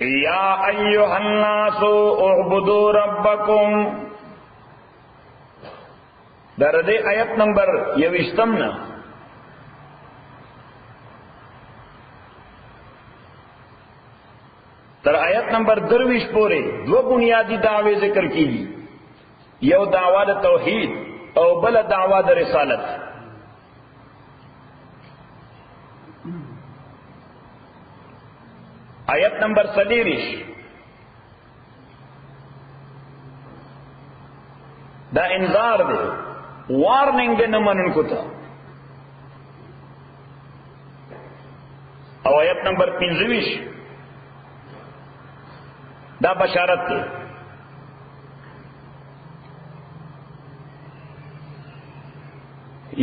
یا ایها الناس اعبدوا ربکم. در دې آیت نمبر 21 نه تر آیت نمبر 23 پورې دو بنیادی دعوی ذکر کیږي. یو دعوا د توحید او بل دعوا د رسالت. آیت نمبر 23 دا انذار دی، وارننگ دی نمانن کو تا. او آیت نمبر 25 دا بشارت دی.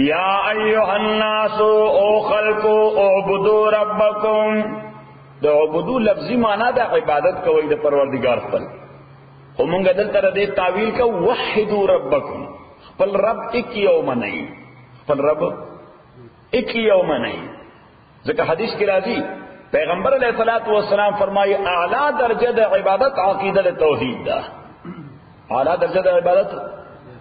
یا ایها الناس او خلقو اعبدوا ربکم. دا عبدو لفظی معنی دا عبادت کوي د پروردگار خپل. خو مونږ دلته دې تعویل کو وحدوا ربکم، خپل رب ایک یوم نه، خپل رب ایک یوم نه. ځکه حدیث کې راځي پیغمبر علیہ الصلوۃ والسلام فرمایي اعلی درجه د عبادت عقیده توحید ده. اعلی درجه د عبادت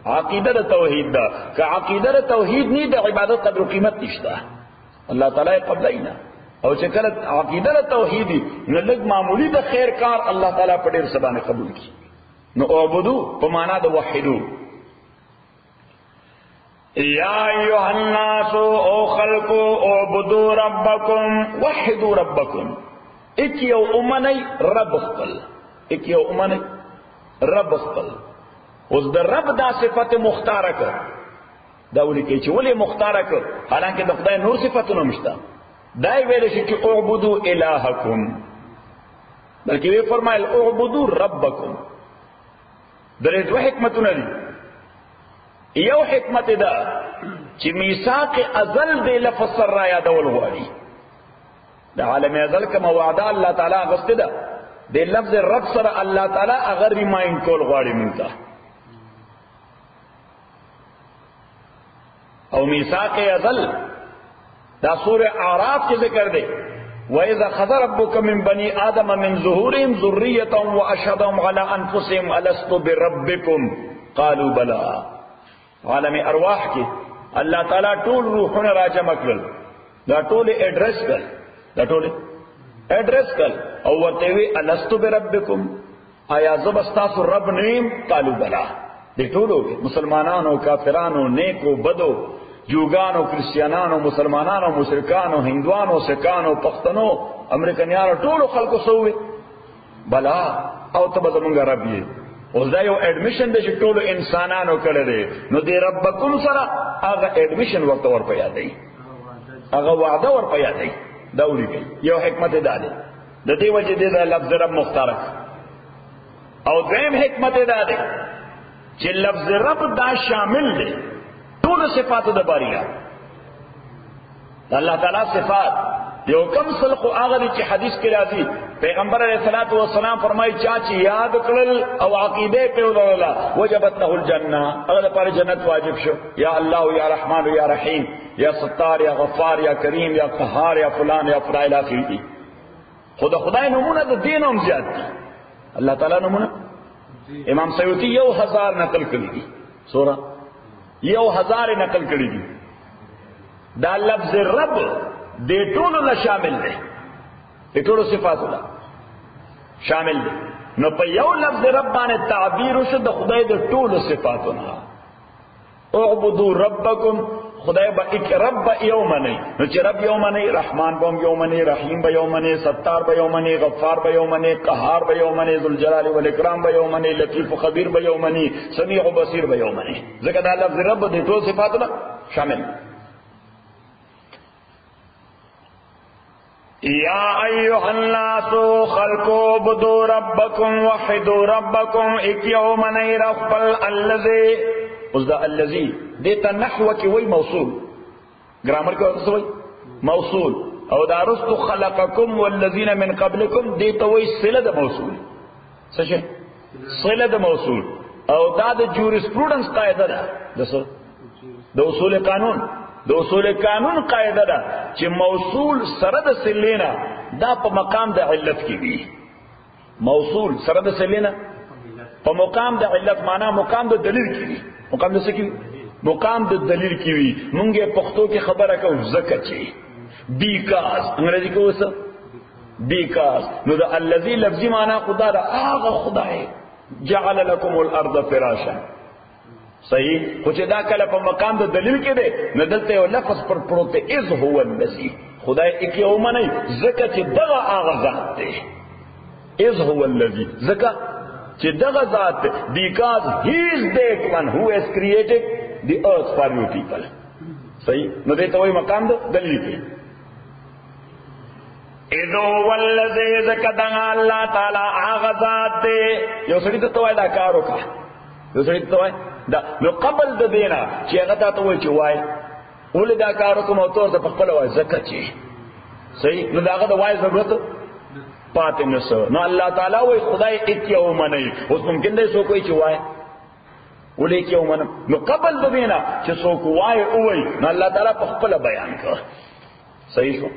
عقیده توحید ده. که عقیده توحید نه د عبادت قدر قیمت نشته. الله تعالی قبلینا. او چې کله عقیده توحیدی نو لږ معمولی د خیر کار الله تعالی په ډیر سبانه قبول کړي. نو اعبدو په معنا د وحدو. یا ایها الناس او خلقو اعبدوا ربکم وحدوا ربکم. ایک یو امنی رب خپل، ایک یو امنی رب خپل. اوس د رب دا صفت مختاره کړ. دا ولي کې چې ولې مختاره کړ حالانکه د خدای نور صفاتونه مشته. دای ویل شي چې اعبدوا الہکم، بلکې وی فرمایل اعبدوا ربکم. درې دوه حکمتونه دي. یو حکمت ده چې میثاق ازل دی لفظ سره یادول غواړي. د عالم ازل کوم وعده الله تعالی غوښته ده د لفظ رب سره الله تعالی هغه ریمایند کول غواړي مونږ ته. او میثاق ازل دا سورہ اعراف کے ذکر دے وَإِذَا خَذَ رَبُّكَ مِن بَنِي آدَمَ مِن ظُهُورِهِمْ ذُرِّيَّتَهُمْ وَأَشْهَدَهُمْ عَلَىٰ أَنفُسِهِمْ أَلَسْتُ بِرَبِّكُمْ قَالُوا بَلَىٰ. عالم ارواح کی اللہ تعالیٰ ټول روحونه راجمع کړل، دا ټول ایڈریس کړل، دا ټول ایڈریس کړل او ورته وی أَلَسْتُ بِرَبِّكُمْ، آیا زه به ستاسو رب نیم؟ قالوا بلا. دې ټولو مسلمانانو، کافرانو، نیکو بدو، یوګانو، کرسچیانانو، مسلمانانو، مشرکانو، هندوانو، سکانو، پښتنو، امریکایانو، ټولو خلکو سوې بلا او ته به زمونږ رب یې. اوس دا یو اډمیشن دی چې ټولو انسانانو کړی دی. نو دې ربکم سره هغه اډمیشن ورته ور په یادوي، هغه وعده ور په یادوي. دا ولیکئ. یو حکمت دا دی، د دې وجې دې دا لفظ رب مختار. او دویم حکمت دا دی چې لفظ رب دا شامل دی ټول صفاتو د باریا. الله تعالی صفات یو کم خلق هغه چې حدیث کې راځي پیغمبر علیہ الصلوۃ والسلام فرمایي چا چې یاد کړل او عقیده په ولولا وجبت له الجنه، هغه لپاره جنت واجب شو. یا الله یا رحمان یا رحیم یا ستار یا غفار یا کریم یا قهار یا فلان یا فلان اخی. خدای نمونه د دین هم زیات دي. الله تعالی نمونه امام سیوطی 1000 نقل کړی دي، سورہ 1000 نقل کړی دي. دا لفظ رب دې ټولو نه شامل دی، دې ټولو صفاتو نه شامل دی. نو په یو لفظ رب باندې تعبیر وشو د خدای د ټولو صفاتو نه. اعبدوا ربکم، خدای به ایک رب یوم نه. نو چې رب یوم نه، رحمان به یوم نه، رحیم به یوم نه، ستار به یوم نه، غفار به یوم نه، قهار به یوم نه، ذوالجلال والاکرام به یوم نه، لطیف و خبیر به یوم نه، سمیع و بصیر به یوم نه. ځکه دا لفظ رب د ټولو صفاتو نه شامل. یا ایها الناس خلقوا اعبدوا ربکم وحدوا ربکم. ایک یوم نه رب الذی. اوس دا الذی دیتا نحو کی وی موصول، گرامر کی وقت وی موصول. او دا رستو خلقکم والذین من قبلکم دیتا وی صلہ دا موصول. سچے صلہ دا موصول. او دا دا جورسپروڈنس قاعدہ دا دا اصول قانون، دا اصول قانون قاعدہ دا چې موصول سره د صلینا دا په مقام د علت کی وی. موصول سره د سلینا په مقام د علت معنا مقام د دلیل کی وی مقام د سکی مقام د دلیل کی وی مونږه پښتو کې خبره کوو زکه چی بیکاز انګریزي کې وسه بیکاز نو د الذی لفظی معنا خدا دا هغه خدای جعل لكم الارض فراشا صحیح خو چې دا کله په مقام د دلیل کې دی نو دلته یو لفظ پر پروت از هو الذی خدای یک یو منی زکه چې دغه هغه ذات دی از هو الذی زکه چې دغه ذات دی because he is that one who has created the earth for you people صحیح نو دې ته وایي مقام د دلیل کې اذو والذی زکدنا الله تعالی هغه ذات دی یو سړي ته توای دا کار وکړه یو سړي ته توای دا نو قبل د دینا چې هغه ته وایي چې وای ولې دا کار وکم او ته په خپل وای زکه چی صحیح نو داغه د وای ضرورت پاتې نشو نو الله تعالی وای خدای یک یو منی اوس ممکن دی سو کوئی چې وای ولې کې یو من نو قبل د دینا چې سو کو وای او وای نو الله تعالی په خپل بیان کړ صحیح شو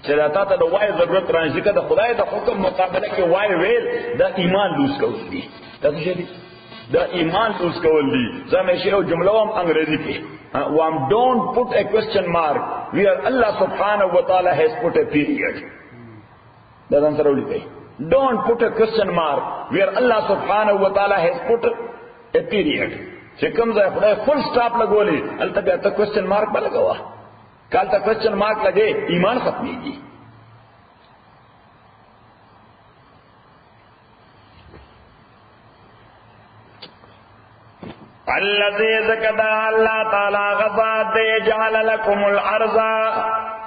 چې راته ته د وای ضرورت راځي کده خدای د حکم مقابله کې وای ویل دا ایمان لوس کول دي تاسو شه دي دا ایمان لوس کول دي زموږ یو جمله هم انګریزي کې don't put a question mark where Allah subhanahu wa ta'ala has put a period دا ځان سره ولیکئ don't put a question mark where Allah subhanahu wa ta'ala has put a period چې کوم ځای خدای فل سټاپ لګولې البته بیا ته question mark به لګوا کال ته question mark لګې ایمان ختميږي الذي ذکر الله تعالی غزاد دے جعل لكم الارض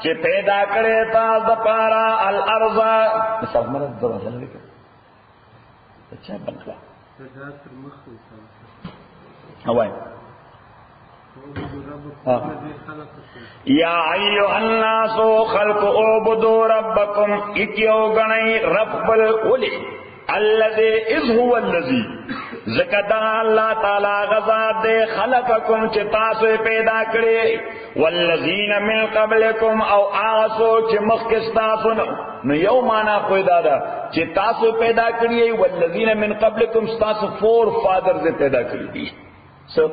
چې پیدا کړې تاسو د پارا الارض مثال مراد دروازه لیکه اچھا بنکلا اوای یا ایها الناس خلق اعبدوا ربکم اکیو غنی رب بل اولی الذي اذ هو الذي زکدا اللہ تعالی غزاد دے خلقکم چه تاسو پیدا کړي والذین من قبلکم او آسو چه مخکستاسو نو یو معنی کوئی دادا چه تاسو پیدا کړي والذین من قبلکم تاسو فور فادرز پیدا کړي دي سو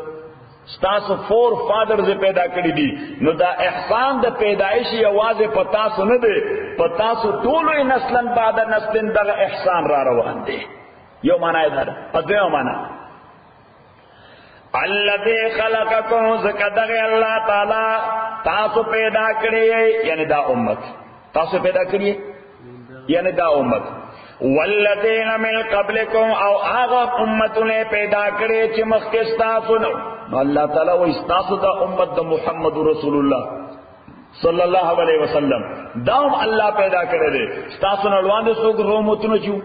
تاسو فور فادرز پیدا کړي دي نو دا احسان د پیدایشی आवाज پتا سو نه دي پتا سو ټول نسلن بعد نسلن دا احسان را روان دي یو معنی دا پدې معنی الذي خلقكم زکدغ الله تعالی تاسو پیدا کړی یعنی دا امت تاسو پیدا کړی یعنی دا امت والذین من قبلکم او هغه امتونه پیدا کړی چې مخکې تاسو نو الله تعالی و استاسو دا امت د محمد رسول الله صلی الله علیه وسلم داوم الله پیدا کړی دی تاسو نو وړاندې څوک رومتونه چو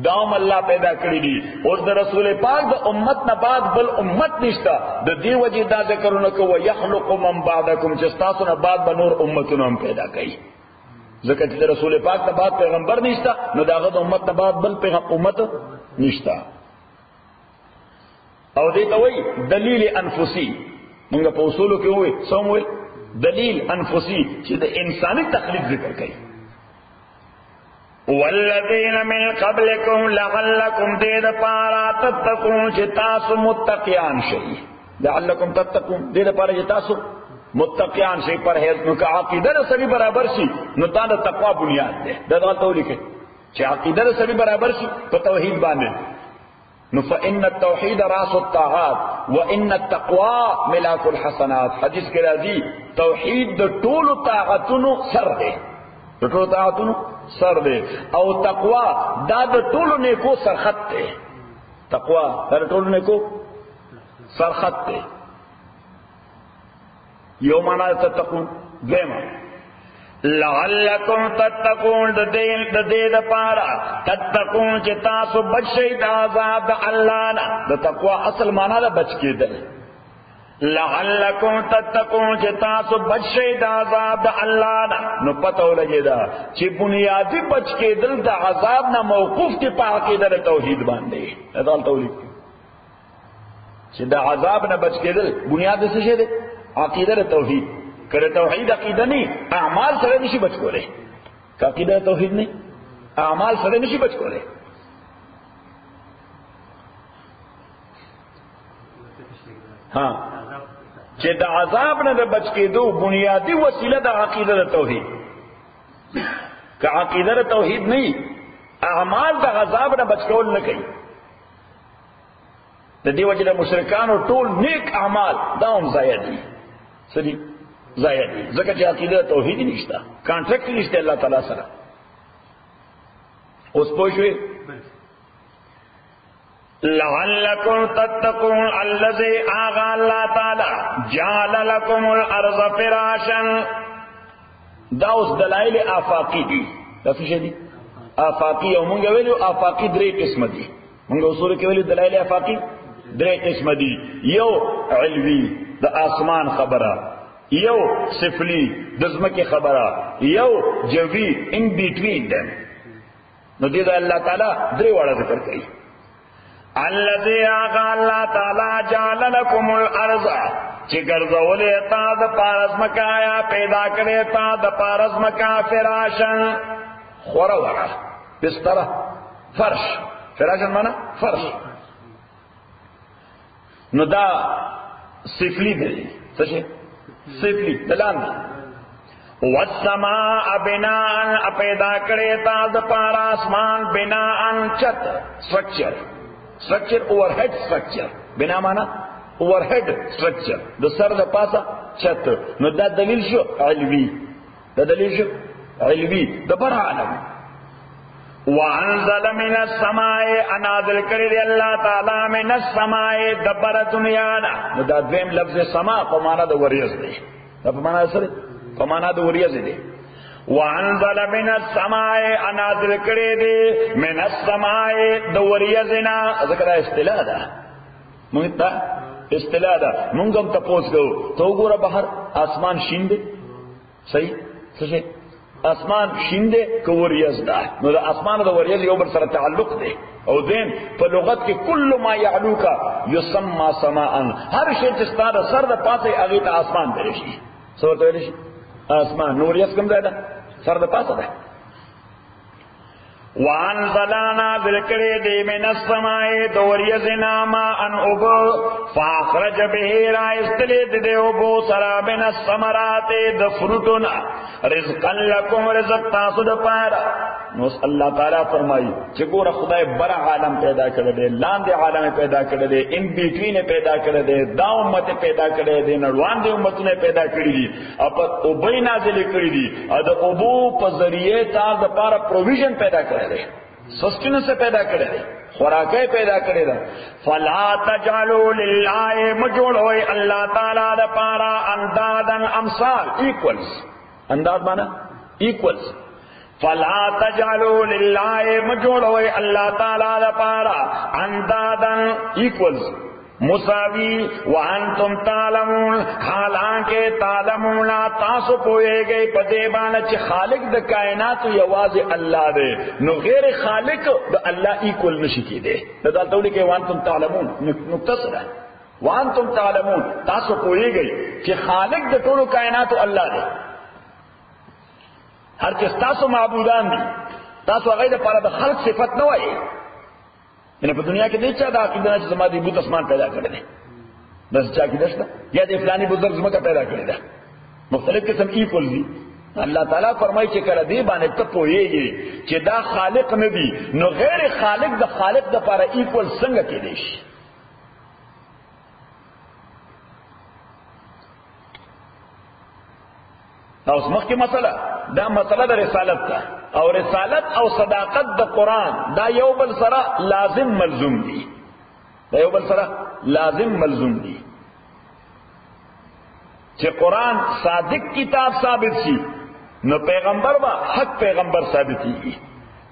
داوم الله پیدا کړی دي او د رسول پاک د امت نه بعد بل امت نشتا د دې وجه دا ذکرونه کوي یخلق من بعدکم چې تاسو نه بعد به نور امتونه هم پیدا کړي ځکه چې د رسول پاک نه بعد پیغمبر نشتا نو داغه د امت نه بعد بل پیغمبر امت نشتا او دې ته وایي دلیل انفسی موږ په اصولو کې وایي سموي دلیل انفسی چې د انساني تخلیق ذکر کوي والذین من قبلکم لعلکم دید پارا تتقون چه تاسو متقیان شئی لعلکم تتقون دید پارا چه تاسو متقیان شئی پرہیز نو که عقیدہ سبی برابر شی نو تا دا تقوی بنیاد دے دا دغل لکھے چه عقیدہ سبی برابر شی تو توحید باندے نو فإن التوحید راس الطاعات وإن التقوی ملاک الحسنات حدیث کے راضی توحید دا طول طاعتونو سر دے دا طول طاعتونو سر دے او تقوا دا د ټولو نیکو سرخط دے تقوا دا د ټولو نیکو سرخط دے یو معنی تتقون دیما لعلکم تتقون د دې د پارا تتقون چې تاسو بچ شئ د عذاب د الله نه د تقوا اصل معنی دا بچ کېدل لعلکم تتقون چې تاسو بچ شئ د عذاب د الله نه نو پته ولګی دا چې بنیادی بچ کېدل د عذاب نه موقوف دي په عقیده د توحید باندې دا توحید چې د عذاب نه بچ کېدل بنیاد څه شی دی عقیده د توحید کله توحید عقیده نه اعمال سره نشي بچ کولای عقیده توحید نه اعمال سره نشي بچ کولای ها چې د عذاب نه د بچ کېدو بنیادی وسیله د عقیده د توحید. که عقیده د توحید نه اعمال د عذاب نه بچ کول نه کوي. د دې وجه د مشرکانو ټول نیک اعمال دا هم ضایع دي. سړي ضایع دي ځکه چې عقیده د توحید نشته، کانټریکټ نشته الله تعالی سره. اوس پوه شئ لعلکم تتقون الذی آغا اللہ تعالی جعل لکم الارض فراشا. دا اوس دلائل آفاقی دي. دا څه دي؟ آفاقی. او مونږ ویلو آفاقی درې قسم دي. مونږ اصول کې ویلو دلائل آفاقی درې قسم دي. یو علوی د اسمان خبره، یو سفلی د ځمکې خبره، یو جوی ان بیټوین دم. نو دې دا الله تعالی درې واړه ذکر کوي. الذي آغا اللہ تعالی جعل لکم الارض چی گرزولے تا دا پارز مکایا پیدا کرے تا دا پارز مکا فراشن خورا ورا بستر فرش. فراشن مانا فرش. نو دا سفلی دی سشے سفلی دلان دی. والسماء بناء پیدا کرے تا دا پارا اسمان بناء چت سٹرکچر. سٹرکچر اوور ہیڈ سٹرکچر. بنا مانا اوور ہیڈ سٹرکچر د سر د پاسا چت. نو دا دلیل شو علوی. دا دلیل شو علوی د بر عالم. وانزل من السماء انازل کړی دی الله تعالی من السماء د بر دنیا نا. نو دا دویم لفظ سما په معنا د وریځ دی. دا په معنا سره په معنا د وریځ دی. وانزل من السماء انازل کړی دی من السماء د وریځنا. ذکر اصطلاح ده مونږ ته اصطلاح ده. مونږ هم تاسو کو تو ګوره بهر اسمان شین دی. صحیح څه اسمان شین دی کو وریځ ده. نو د اسمان د وریځ یو بل سره تعلق دی. او دین په لغت کې کل ما یعلوکا یسمى سماء. هر شی چې ستاسو سر د پاسه هغه ته اسمان دی شي. څه ورته ویل شي؟ اسمان. نور یې کوم ځای ده؟ سر د پاسه ده. وانزلنا ذکرې دی من السماء دوریزنا ما ان اب فاخرج به را استلید دی ابو سرا من الثمرات د فروټنا رزقا لكم رزق تاسو د پاره. نو الله تعالی فرمایي چې ګوره خدای بر عالم پیدا کړی دی، لاندې عالم پیدا کړی دی، ان بیټوین پیدا کړی دی، دا امت پیدا کړی دی، نړوان دی امتونه پیدا کړی دي، او به نازل کړی دي، او د ابو په ذریعه تاسو د پاره پروویژن پیدا کړی دی، سسټیننس پیدا کړی دی، خوراکه پیدا کړی دی. فلا تجعلوا لله مجعلوا الله تعالی د پاره اندادن امثال ایکوالز. انداد معنا ایکوالز. فلا تجعلوا لله مجعلوا الله تعالی د پاره اندادن ایکوالز مساوی وانتم تعلمون حالانکہ تعلمون تاسو پوئیگئی پدے بانا چی خالق دا کائنات یواز اللہ دے. نو غیر خالق دا اللہ ایکول نشی کی دے. دا تولی کہ وانتم تعلمون نکتصر ہے. وانتم تعلمون تاسو پوئیگئی چی خالق دا طول کائنات اللہ دے. ہر چیز تاسو معبودان دی، تاسو غیر دا پارا دا خلق صفت نوائی. یعنی په دنیا کې دې چا دا عقیده چې زما دې بوت اسمان پیدا کړی دی، بس چا کې دشته یا دې فلانی بزرګ زما پیدا کړی دی. مختلف قسم ایکول دي. الله تعالی فرمایي چې کله دې باندې ته پوهیږي چې دا خالق نه دی، نو غیر خالق د خالق د لپاره ایکول څنګه کېدی شي؟ اوس مخکې مسله دا مسله د رسالت ده، او رسالت او صداقت د قرآن دا یو بل سره لازم ملزوم دي. دا یو بل سره لازم ملزوم دي. چې قرآن صادق کتاب ثابت شي نو پیغمبر با حق پیغمبر ثابتېږي.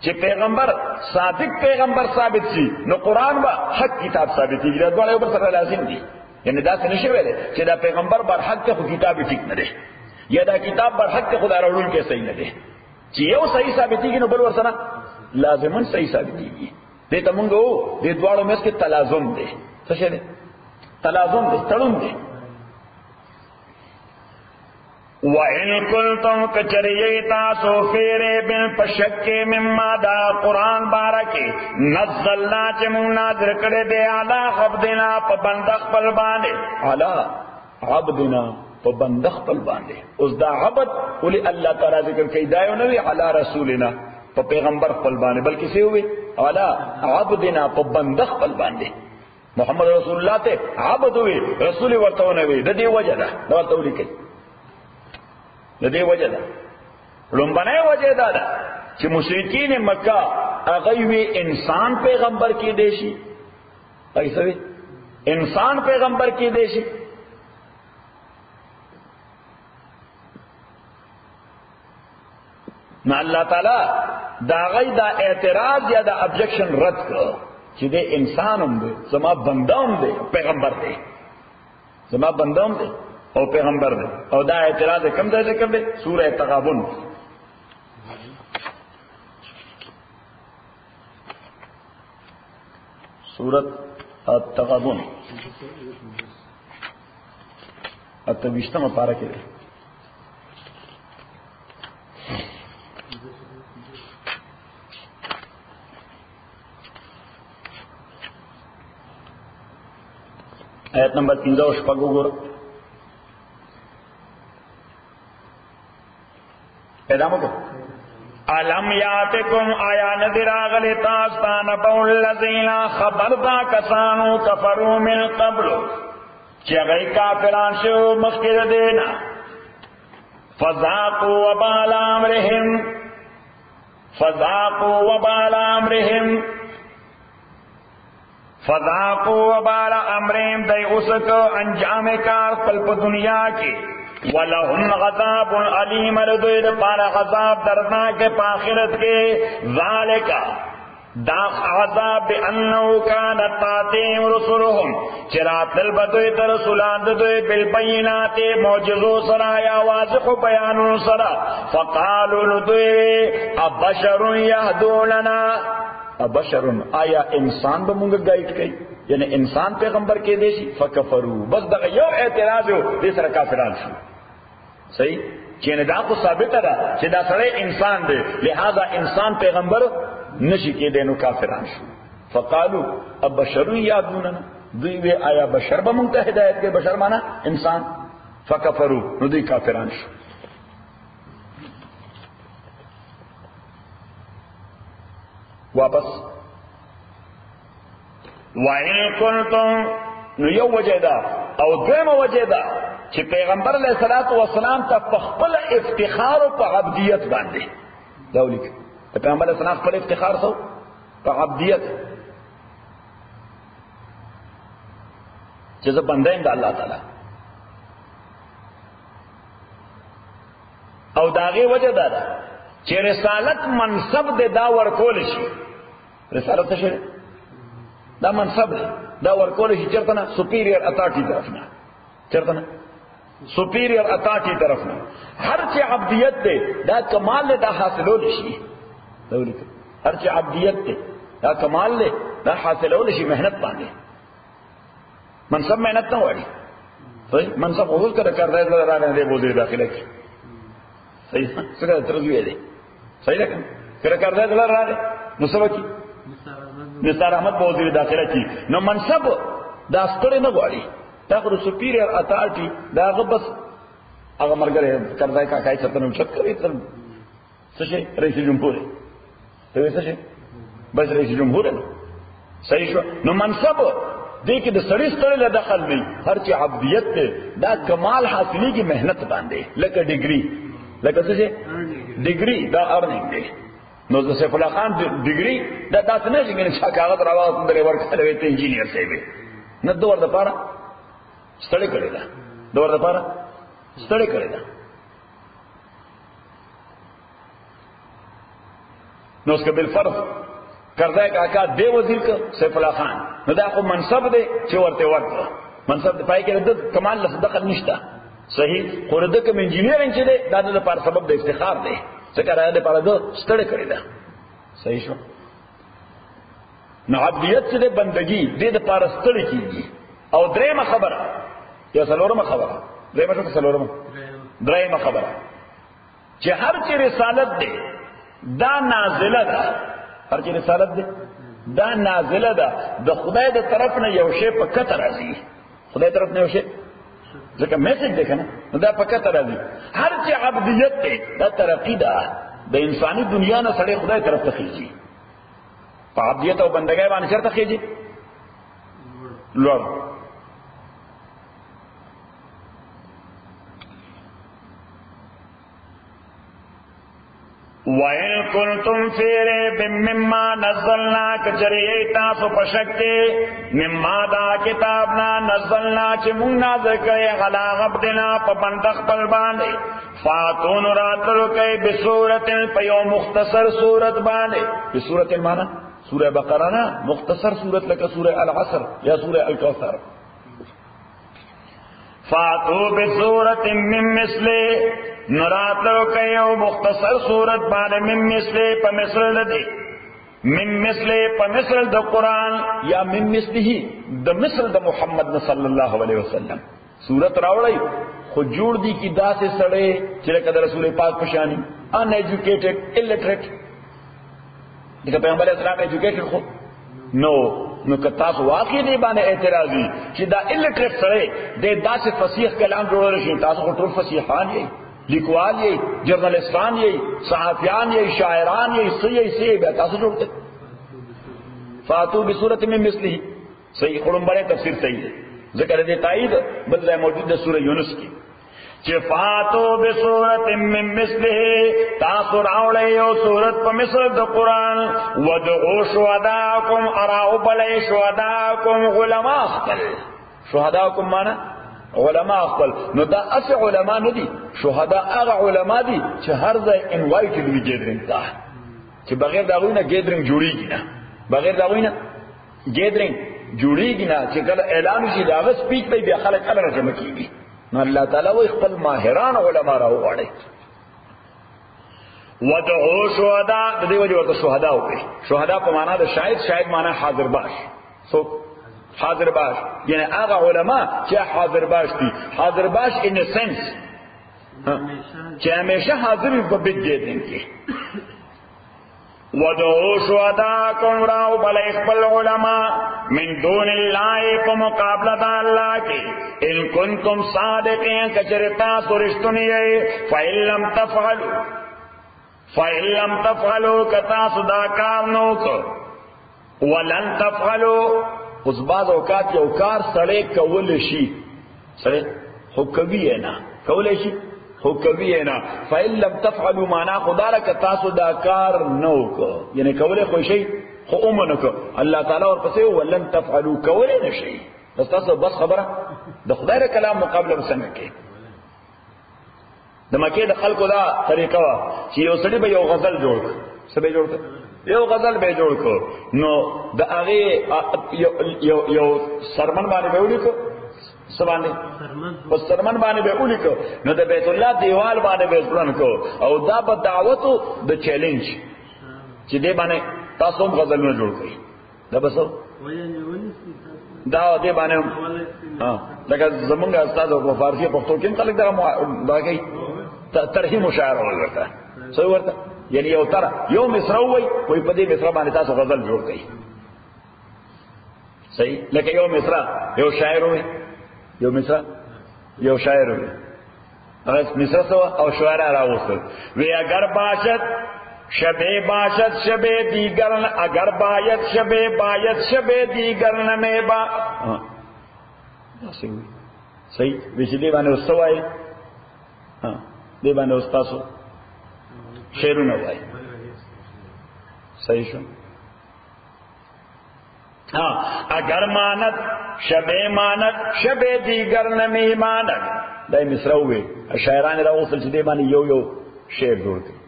چې پیغمبر صادق پیغمبر ثابت شي نو قرآن با حق کتاب ثابتېږي. دا ډول یو بل سره لازم دي. یعنی دا څه نشي ویلې چې دا پیغمبر بر حق ته خو کتاب ټیک نه دی، یا دا کتاب بر حق ته خدای راوړل کې صحیح نه دی. چې یو صحیح ثابتېږي نو بل ورسره لازمن صحیح ثابتېږي. دې ته مونږ وو دې دواړو مېس کې تلازم دی. څه شی دی؟ تلازم دی، تړون دی. وَإِن كُنتُمْ كَچَرِيَ تاسو فِي رَيْبٍ پشک مما دا قرآن بارکه نزلنا چې موږ نازل کړی دی علی عبدنا په بنده خپل باندې علی عبدنا په بنده خپل باندې. اوس دا عبد ولي الله تعالی ذکر کوي دا یو نه وی علی رسولنا په پیغمبر خپل باندې بلکې څه وی علی عبدنا په بنده خپل باندې. محمد رسول الله ته عبد وی رسول ورته نه وی د دې وجه ده دا ورته ولیکي د دې وجه ده. لومبنه وجه ده چې مشرکین مکه هغه وی انسان پیغمبر کې دیشي ایسا وی انسان پیغمبر کې دیشي. نو الله تعالی دا غي دا اعتراض یا دا ابجیکشن رد کړ چې د انسان هم دی زما بنده هم دی پیغمبر دی زما بنده هم دی او پیغمبر دی. او دا اعتراض کم ځای ذکر دی سورہ تغابن سورۃ التغابن 28 پارہ کې دی. آیت نمبر 13 شپږ وګورئ. پیدا مکو علم یاتکم آیا نذر آغل تاستان بو الذین خبردا کسانو کفروا من قبل چی غی کافران شو مخیر دینا فذاقوا وبال امرهم فذاقوا وبال امرهم فذاقوا وبال امرهم دی اسک انجام کار پلپ دنیا کی وَلَهُمْ غَذَابٌ عَلِيمٌ رَدُوِدْ پار غذاب دردناک پاخرت کے ذالک دا عذاب بِأَنَّهُ كَانَتْ تَأْتِيهِمْ رُسُلُهُمْ چرات البدوی ترسولان ددوی بالبینات معجزو سرا یا واضح بیانو سرا فقالوا ندوی ابشر یهدوننا ابشر آیا انسان بمونگا گائیٹ کئی یعنی انسان پیغمبر کے دیشی فکفرو بس دا یو اعتراض ہو دیسرا کافران شو صحیح چین دا کو ثابت رہا چی دا سرے انسان دے لہذا انسان پیغمبر نشی کے دینو کافران شو فقالو اب بشرو یادوننا دوی وی آیا بشر بمونگتا ہدایت کے بشر مانا انسان فکفرو نو دوی کافران شو. واپس وَإِن كُنتُمْ نو یو وجہ دا او دویم وجہ دا چې پیغمبر علیہ الصلوۃ والسلام ته خپل افتخار او په عبدیت باندې دا ولیک پیغمبر علیہ السلام خپل افتخار سو په عبدیت چې زه بنده یم د الله تعالی او داغه وجہ دا چې رسالت منصب دې دا ورکول شي رسالت څه دا منصب دی دا ورکول شي چرته نه سپیریئر اتھارٹی طرف نه چرته نه سپیریئر اتھارٹی طرف نه هر چې عبدیت دی دا کمال دا حاصلول شي دا ولیک هر چې عبدیت دی دا کمال دی دا حاصلول شي مهنت باندې منصب مهنت نه وایي صحیح منصب حصول کړه کړه راغلی دی وزیر داخله کې صحیح څنګه ترځوي دی صحیح ده کړه کړه دلار راغی نو سبا کی نثار احمد وزیر داخله کی نو منصب دا ستړي نه غواړي دا خو سپیریئر اتھارٹی دا بس هغه مرګره کړه کا کای څه نه چت کوي تر څه شي رئیس جمهور ته څه شي بس رئیس جمهور صحیح شو نو منصب دې کې د سړي ستړي له دخل نه هر چې عبدیت ته دا کمال حاصلېږي مهنت باندې لکه ډیګري لکه څه شي ډیګري دا ارننګ دی نو د سیف الله خان ډیګري دا داسې نه چې څنګه کاغذ راوځي درې ورکړل ته انجینیر دی نه دوه د پاره ستړي کړی دا دوه د پاره ستړي کړی دا نو اس کے بالفرض کردہ کاکا دے وزیر کا سیف اللہ خان نو دا خو منصب دے چې ورته ورته منصب دے پای کې د کمال له دخل نشته صحیح خو د کوم انجینیر چې دی دا د لپاره سبب د افتخار دی څنګه راځي د لپاره د ستړي کړی دا صحیح شو نو عبدیت چې د بندگی د لپاره ستړي کیږي او درېمه خبره یا څلورمه خبره درېمه څه څلورمه درېمه خبره چې هر چې رسالت دی دا نازله ده، هر چې رسالت دی دا نازله ده د خدای د طرف نه یو شی په کته راځي، خدای طرف نه یو شی ځکه میسج دی کنه دا په کته راځي. هر چې عبدیت دی دا ترقی ده د انساني دنیا نه سړی خدای طرف ته خېږي، په عبدیت او بندګۍ باندې چرته خېږي لوړ. وَإِن كُنتُمْ فِي رَيْبٍ مِّمَّا نَزَّلْنَا کچریئ تاسو پشکتے مما دا کتابنا نزلنا چی مونږ نازل کړی غلا عبدنا په بنده خپل باندې فاتون راتلو کوي بصورت په یو مختصر صورت باندې، بصورت معنا سورہ بقرہ نا مختصر صورت لکه سورہ العصر یا سورہ الکوثر. فاتو بصورت من مثله نراتلو کئیو مختصر صورت باندې من مثله په مثل لدی، من مثله په مثل د قرآن یا من مثله د مثل د محمد صلی الله علیه وسلم صورت راوړی خو جوړ دی کی داسې سړی چې لکه د رسول پاک په شانی ان ایجوکیټډ الټریټ دغه پیغمبر اسلام ایجوکیټډ خو نو که تاسو واقعي دی باندې اعتراضي چې دا الټریټ سړی د داسې فصیح کلام جوړول شي، تاسو ټول فصیحان یې، لیکوال یې، جرنالستان یې، صحافیان یې، شاعران یې، سی به تاسو جوړته. فاتو بصورت من مثله صحیح خړمبره تفسیر صحیح ہے، ذکر دې تایید بدله موجود ده سورہ یونس کی چې فاتو بصورت من مثله تاسو راولې یو صورت په مثل د قرآن ودعو شهداکم اراو بلې شهداکم علماء خپل، شهداکم معنا علماء خپل، نو دا اس علماء نه دي، شهدا هغه علماء دي چې هر ځای انوایټډ وي ګیدرینګ ته، چې بغیر دا غوینه ګیدرینګ جوړیږي نه، بغیر دا غوینه ګیدرینګ جوړیږي نه، چې کله اعلان شي دا غو سپیچ په بیا خلک کله راځي مکیږي. نو الله تعالی وي خپل ماهران علماء راوړي. ودعو شهدا د دې وجه ورته شهدا وي، شهدا په معنا د شاهد، شاهد معنا حاضر باش، سو حاضر باش یعنی هغه علماء چې حاضر باش دي، حاضر باش ان سنس چې همیشه حاضر وي په بیت کې. ودعو شهداکم راو بل اخبل علماء من دون اللہ په مقابلہ دا اللہ کی ان کنتم صادقین کچرتا سرشتنی فإن لم تفعلوا کتا صداکار نوک ولن تفعلوا اس بعض اوقات یو کار سڑے کول شي، سڑے خو کوي نه کول شي خو کوي نه، فإن لم تفعلوا معنا خدا را کتا صداکار نوک یعنی کول خو شي خو اومنه کو الله تعالی ورپسې ولن تفعلوا کول نه شي. بس تاسو بس خبره د خدای ر کلام مقابله وسنګ کې د مکه د خلکو دا طریقه وا چې یو سړي به یو غزل جوړ کړ، سبه جوړ کړ یو غزل به جوړ کړ، نو د هغه یو سرمن باندې به ولیکو سبانه په سرمن باندې به ولیکو، نو د بیت الله دیوال باندې به ځلن کو، او دا به دعوتو د چیلنج چې دې باندې تاسو هم غزلونه جوړ کړئ، دا بس دا دې باندې لکه زمونږ استاد په فارسی پښتو کې خلک دا کوي ترحیم مشاعره ورته څه ورته یعنی یو تر یو مصر وای په دې مصر باندې تاسو غزل جوړ کړئ، صحیح لکه یو مصر یو شاعر وای، یو مصر یو شاعر وای، هغه مصر سو او شاعر راوستل وی اگر باشد شبه باشد شبه دیگر اگر باید شبه دیگر نمی با صحیح ویچی دی باندې استوای دی باندې استاسو شعرونه وای، صحیح شو. اگر ماند شبه دیگر نمی ماند دای مصر وای، شاعران راوصل چې دی باندې یو شعر جوړ کړي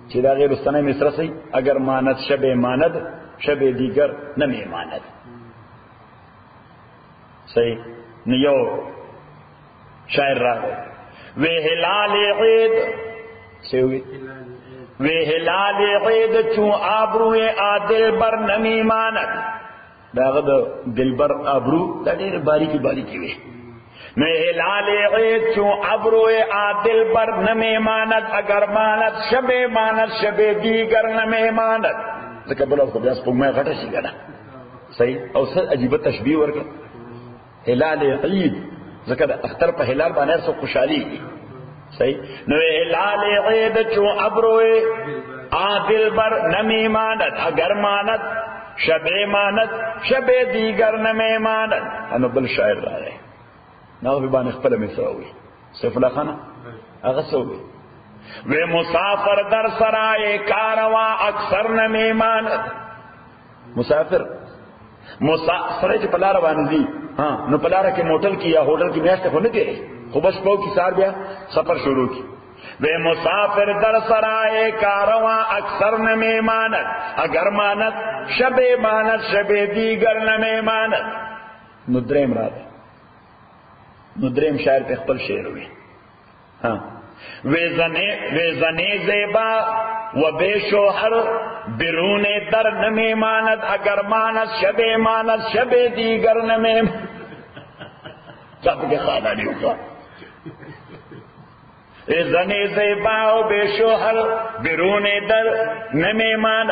چې دا غیر استنه مصر سي اگر ماند شبه دیگر نمی ماند، صحیح نیو شاعر راغی وی هلال عید سوی وی هلال عید چون آبرو آدل بر نمی ماند، داغه د دلبر آبرو دا ډېر باریکی وی میں ہلال عید چوں ابرو عادل بر نمی ماند اگر ماند شب ماند شب دیگر نمی ماند ذکر بلا اس کو بیاس پنگ میں غٹا شی گنا صحیح او سر عجیب تشبیح ورکا ہلال عید ذکر اختر پہ ہلال بانے سو خوشحالی کی صحیح نو ہلال عید چوں ابرو عادل بر نمی ماند اگر ماند شب ماند شب دیگر نمی ماند انو بل شاعر را رہے ناغ بان اخبر مصر ہوئی سیف اللہ خانہ اغسر ہوئی وے مسافر در سرائے کارواں اکثر نمی ماند مسافر سرائے چی پلارا باندی ہاں نو پلارا کے موٹل کی یا ہوٹل کی میاشتے ہونے کے خوبش پاو کی سار بیا سفر شروع کی وے مسافر در سرائے کارواں اکثر نمی ماند اگر ماند شب ماند شب دیگر نمی ماند ندریم را دے ندریم شاعر پہ اخبر شعر ہوئی ہاں وے زنے زیبا و بے شوہر برون در نمی ماند اگر ماند شب دیگر نمی سب کے خاندانی ہوگا اے زنے زیبا و بے شوہر برون در نمی ماند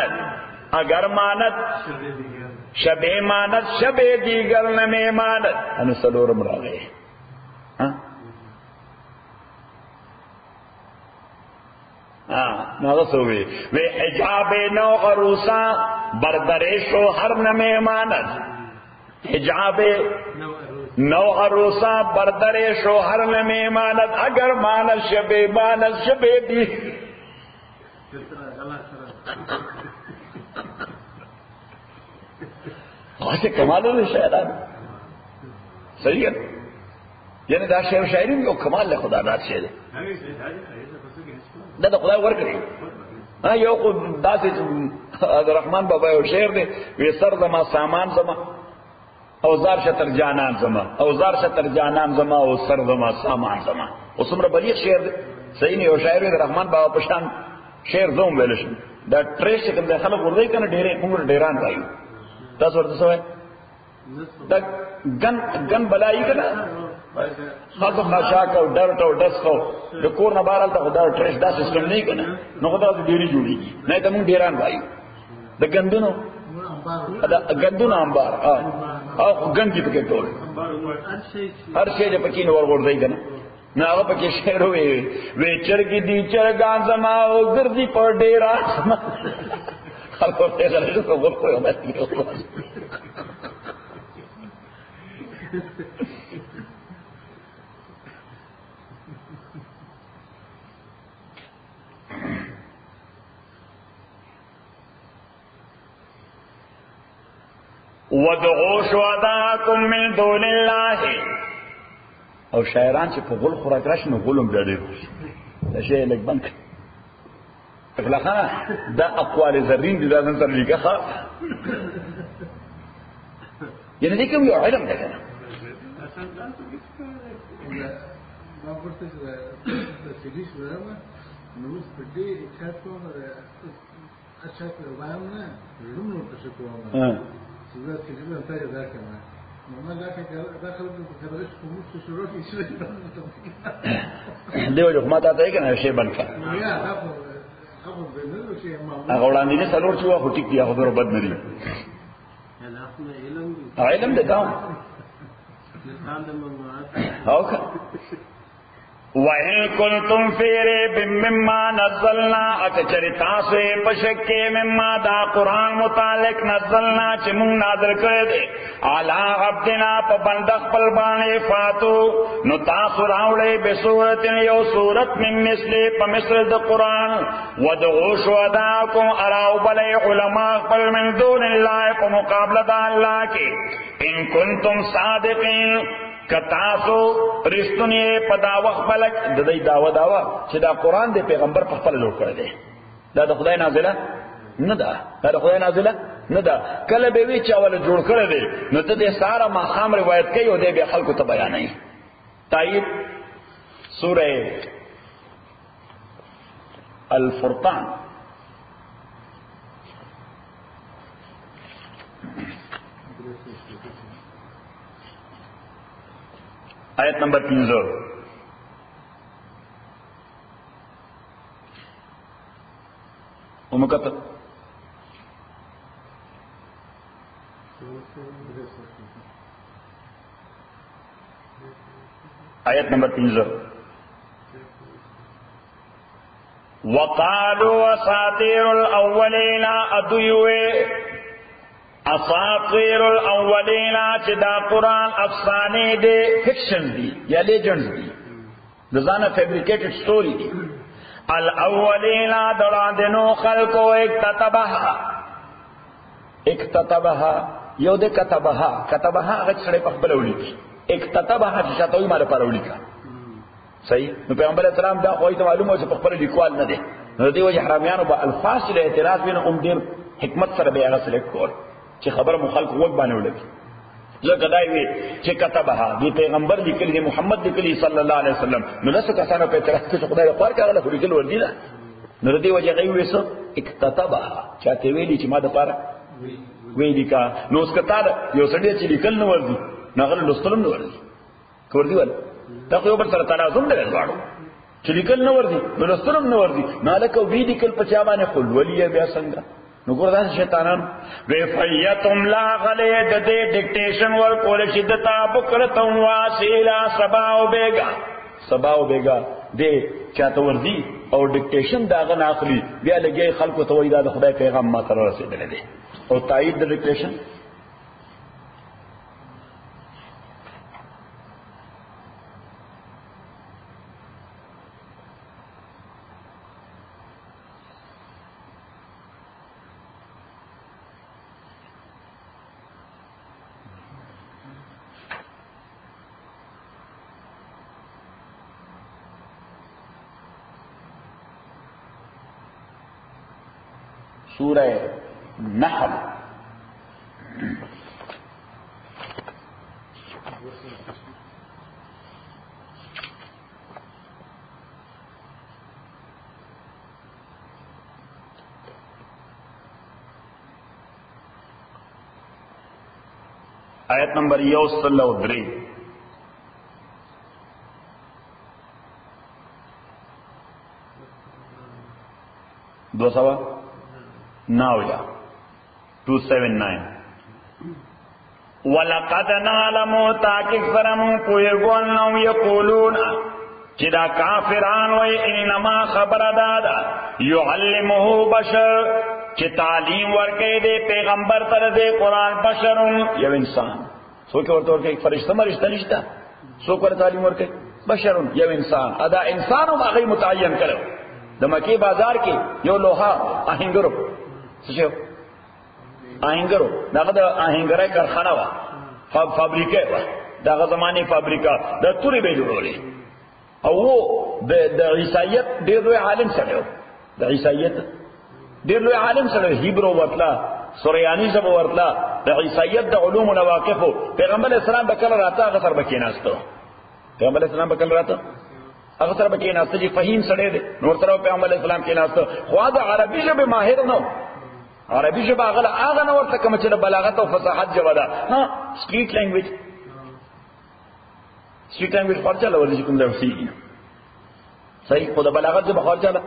اگر ماند شب ماند شب دیگر نمی ماند انو سلورم را گئے ناغس ہوئے وے حجاب نو عروسا بردر شوہر نمی ماند حجاب نو عروسا بردر شوہر نمی ماند اگر ماند شب دی واسے کمال ہوئے شاعران صحیح ہے یعنی دا شعر شاعری میں کمال لے خدا داد شعر دا خدا ورکړي یو خو داسې رحمان بابا یو شعر دی وی سر زما سامان زما اوزار شتر جانان زما اوزار شتر جانان زما او سر زما سامان زما اوس عمر بلیغ شعر دی صحیح نه یو شاعر دی رحمان بابا پشان شعر زوم ویل شي دا ټریس چې کوم خلک ورځي کنه ډېرې موږ ډیران رايو تاسو ورته سوې دا ګن بلای کنه خاصو خاشاک او ډرټ او ډس کو د کور نه بارال ته خدا ټریس دا سیستم نه کنه نو خدا دې ډېری جوړیږي نه ته موږ ډیران وایو د ګندونو انبار او ګندې پکې ټول هر شی دې پکې نور ورځي کنه نه هغه پکې شعر وي چرګي دي چرګان زما او ګرځي په ډیرا خلکو ته غلط څه وکړو مې وَدْعُوا شُهَدَاءَكُم مِّن دُونِ اللَّهِ او شاعران چې په غول خوراک راشي نو غولم ډېر دا شی لګ بنک اخلاقا دا اقوال زرین دي دا نن تر لیکه یعنی دې کوم یو علم ده کنه ما ورته د سیریش ورما نو په دې چاته اچھا کوم نه نو څه کوم زه چې دې ته دا کوم نو دا خلک په خبرش کوم څه شروع کیږي دیو جو ماته ته کنه شی بنکا هغه وړاندې نه څلور چې واخو ټیک دی هغه بد نه دی علم دې دا اوکه وَإِن كُنتُمْ فِي رَيْبٍ مِّمَّا نَزَّلْنَا اَتَچَرِتَا سُوے پشکے مِمَّا دا قرآن متعلق نزلنا چی مونگ نازل کردے عَلَىٰ عَبْدِنَا پا بندق پلبانے فاتو نو تاسو راوڑے بسورت یو سورت من مثلی پا مثل دا قرآن وَدْعُوا شُهَدَاءَكُمْ اراو بلے علماء پل من دون اللہ پا مقابلہ دا اللہ کے ان کنتم صادقین کتاسو رښتونی په دا وخت بلک د دې داوا چې دا قران د پیغمبر په خپل جوړ کړی دی دا د خدای نازله نه ده دا د خدای نازله نه ده کله به وی چې اول جوړ کړی دی نو ته د ساره ماخام روایت کوي او د به خلکو ته بیانوي تایید سوره الفرقان آیت نمبر 15 ومکتب آیت نمبر 15 وقالوا اساطير الاولين ادويوه اساطير الاولين چې دا قرآن افسانه دي فکشن دي یا لیجنڈز دي دزانه فیبریکیټډ سٹوری دي الاولین دراندنو خلقو اکتتبها یو دے کتبها غچ سڑے پخبر اولی کی اکتتبها چې شاتوی مال پر اولی کا صحیح نو پیغمبر اسلام دا خوای ته معلومه چې پخبر لیکوال نه دي نو دی وجه حرامیانو با الفاظ له اعتراض بین دیر حکمت سره بیا غسل کول چې خبر مخالف وګ باندې ولګي زکه دای وی چې کتبها دی پیغمبر لیکلی دی محمد لیکلی صلی الله علیه وسلم نو لسه کسانو په اعتراض کې خدای په کار غل لیکل ور دي نو دی وجه غي وسو اکتتبها چاته ویلی چې ما د پاره ویلی کا نو اس کتا یو سړی چې لیکل نو ور دي نغل لستلم نو ور دي کور دی ول دا خو بل سره تناظم دی غواړو چې لیکل نو ور دي نو لستلم نو ور دي مالک وی لیکل په چا باندې خپل ولی بیا څنګه نو ګوردا شیطانان وی فیتم لا غلی د دې ډیکټیشن ور کول شدتا بکرتم واسیلا سباو بیگا دې چاته ور دي او ډیکټیشن داغه ناخلی بیا لګي خلکو ته وای دا د خدای پیغام ما تر رسیدل دي او تایید د ډیکټیشن سورہ نحل آیت نمبر 103 279 وَلَقَدْ نَعْلَمُ تَاكِدْ فرم کوئگون نو یقولون چې دا کافران وی انما خبر دادا یعلمه بشر چې تعلیم ورکې دے پیغمبر تر دے قرآن بشرون یو انسان سوکه ورته ورکې فرشتہ مرشتہ نشتا سوک ور تعلیم ورکې بشرون یو انسان ادا انسانو هغه متعین کړو د مکی بازار کې یو لوها آهنګرو څه آهنګرو داغه د آهنګرای کارخانه وا فابریکه وا داغه زماني فابریکه د توري به جوړولې او د عیسایت ډېر لوی عالم سره د عیسایت ډېر لوی عالم سره هیبرو ورتلا سوریانی زبو ورتلا د عیسایت د علوم او واقف پیغمبر اسلام بکله راته هغه سره بکیناستو پیغمبر اسلام بکله راته هغه سره بکیناستو چې فهیم سره دی نور سره پیغمبر اسلام کیناستو خو دا عربي ژبه ماهر نه عربي ژبه هغه نه ورته کوم چې بلاغت او فصاحت ژبه ده ها سټریټ لینګویج خرچه لور دي کوم درسي صحیح خو د بلاغت ژبه خرچه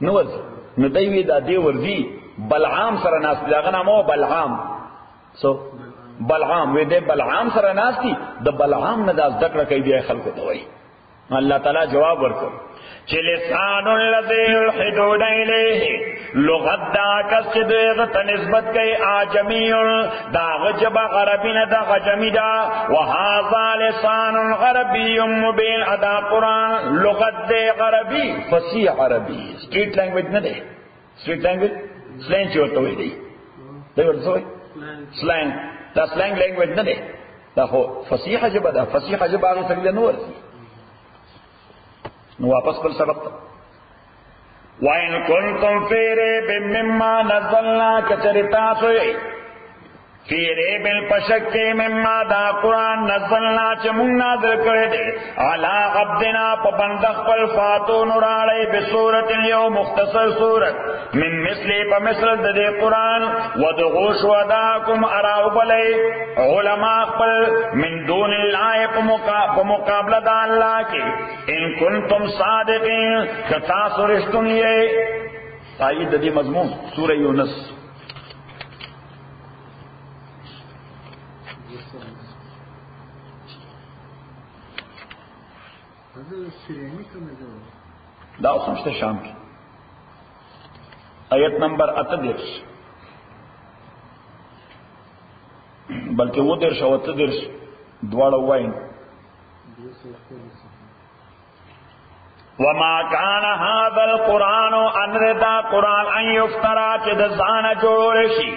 نه ورځي نو دوی دا دی ورځي بلعام سره ناس داغه نامو بلعام بلعام وې د بلعام سره ناس دي د بلعام نه د ذکر کوي دی خلکو ته وایي الله تعالی جواب ورکړ چې لسان الذی یلحدون الیه لغت دا کس چې دغه نسبت کوي اعجمی دا غجب عربی نه دا غجمی دا وهذا لسان عربی مبین ادا قران لغت دې عربی فصیح عربی سټریټ لینګویج نه دی سټریټ لینګویج سلنګ چورته وي دی دا ورته سلنګ دا سلنګ لینګویج نه دی دا خو فصیح ژبه ده فصیح ژبه هغه څنګه نه ورته نو واپس بل سبق وَإِن كُنتُمْ فِي رَيْبٍ مِّمَّا نَزَّلْنَا كَتَرِتَاسُ فی ریبن پشکے مما دا قرآن نزلنا چمون نازل کرے دے علا عبدنا پا بندخ پل فاتو نرالے بسورت یو مختصر سورت من مثلی پا مثل دے قرآن ودغوش وداکم اراو بلے علماء پل من دون اللہ پا مقابلہ دا اللہ کے ان کنتم صادقین کتاس رشتن یہ تائید دی مضمون سورہ یونس دا سمجھتے شام کی آیت نمبر 38 بلکہ وہ درش او 38 دواړه وایي وما كان هذا القرآن ان ردا قرآن ان يفترى چې د ځانه جوړ شي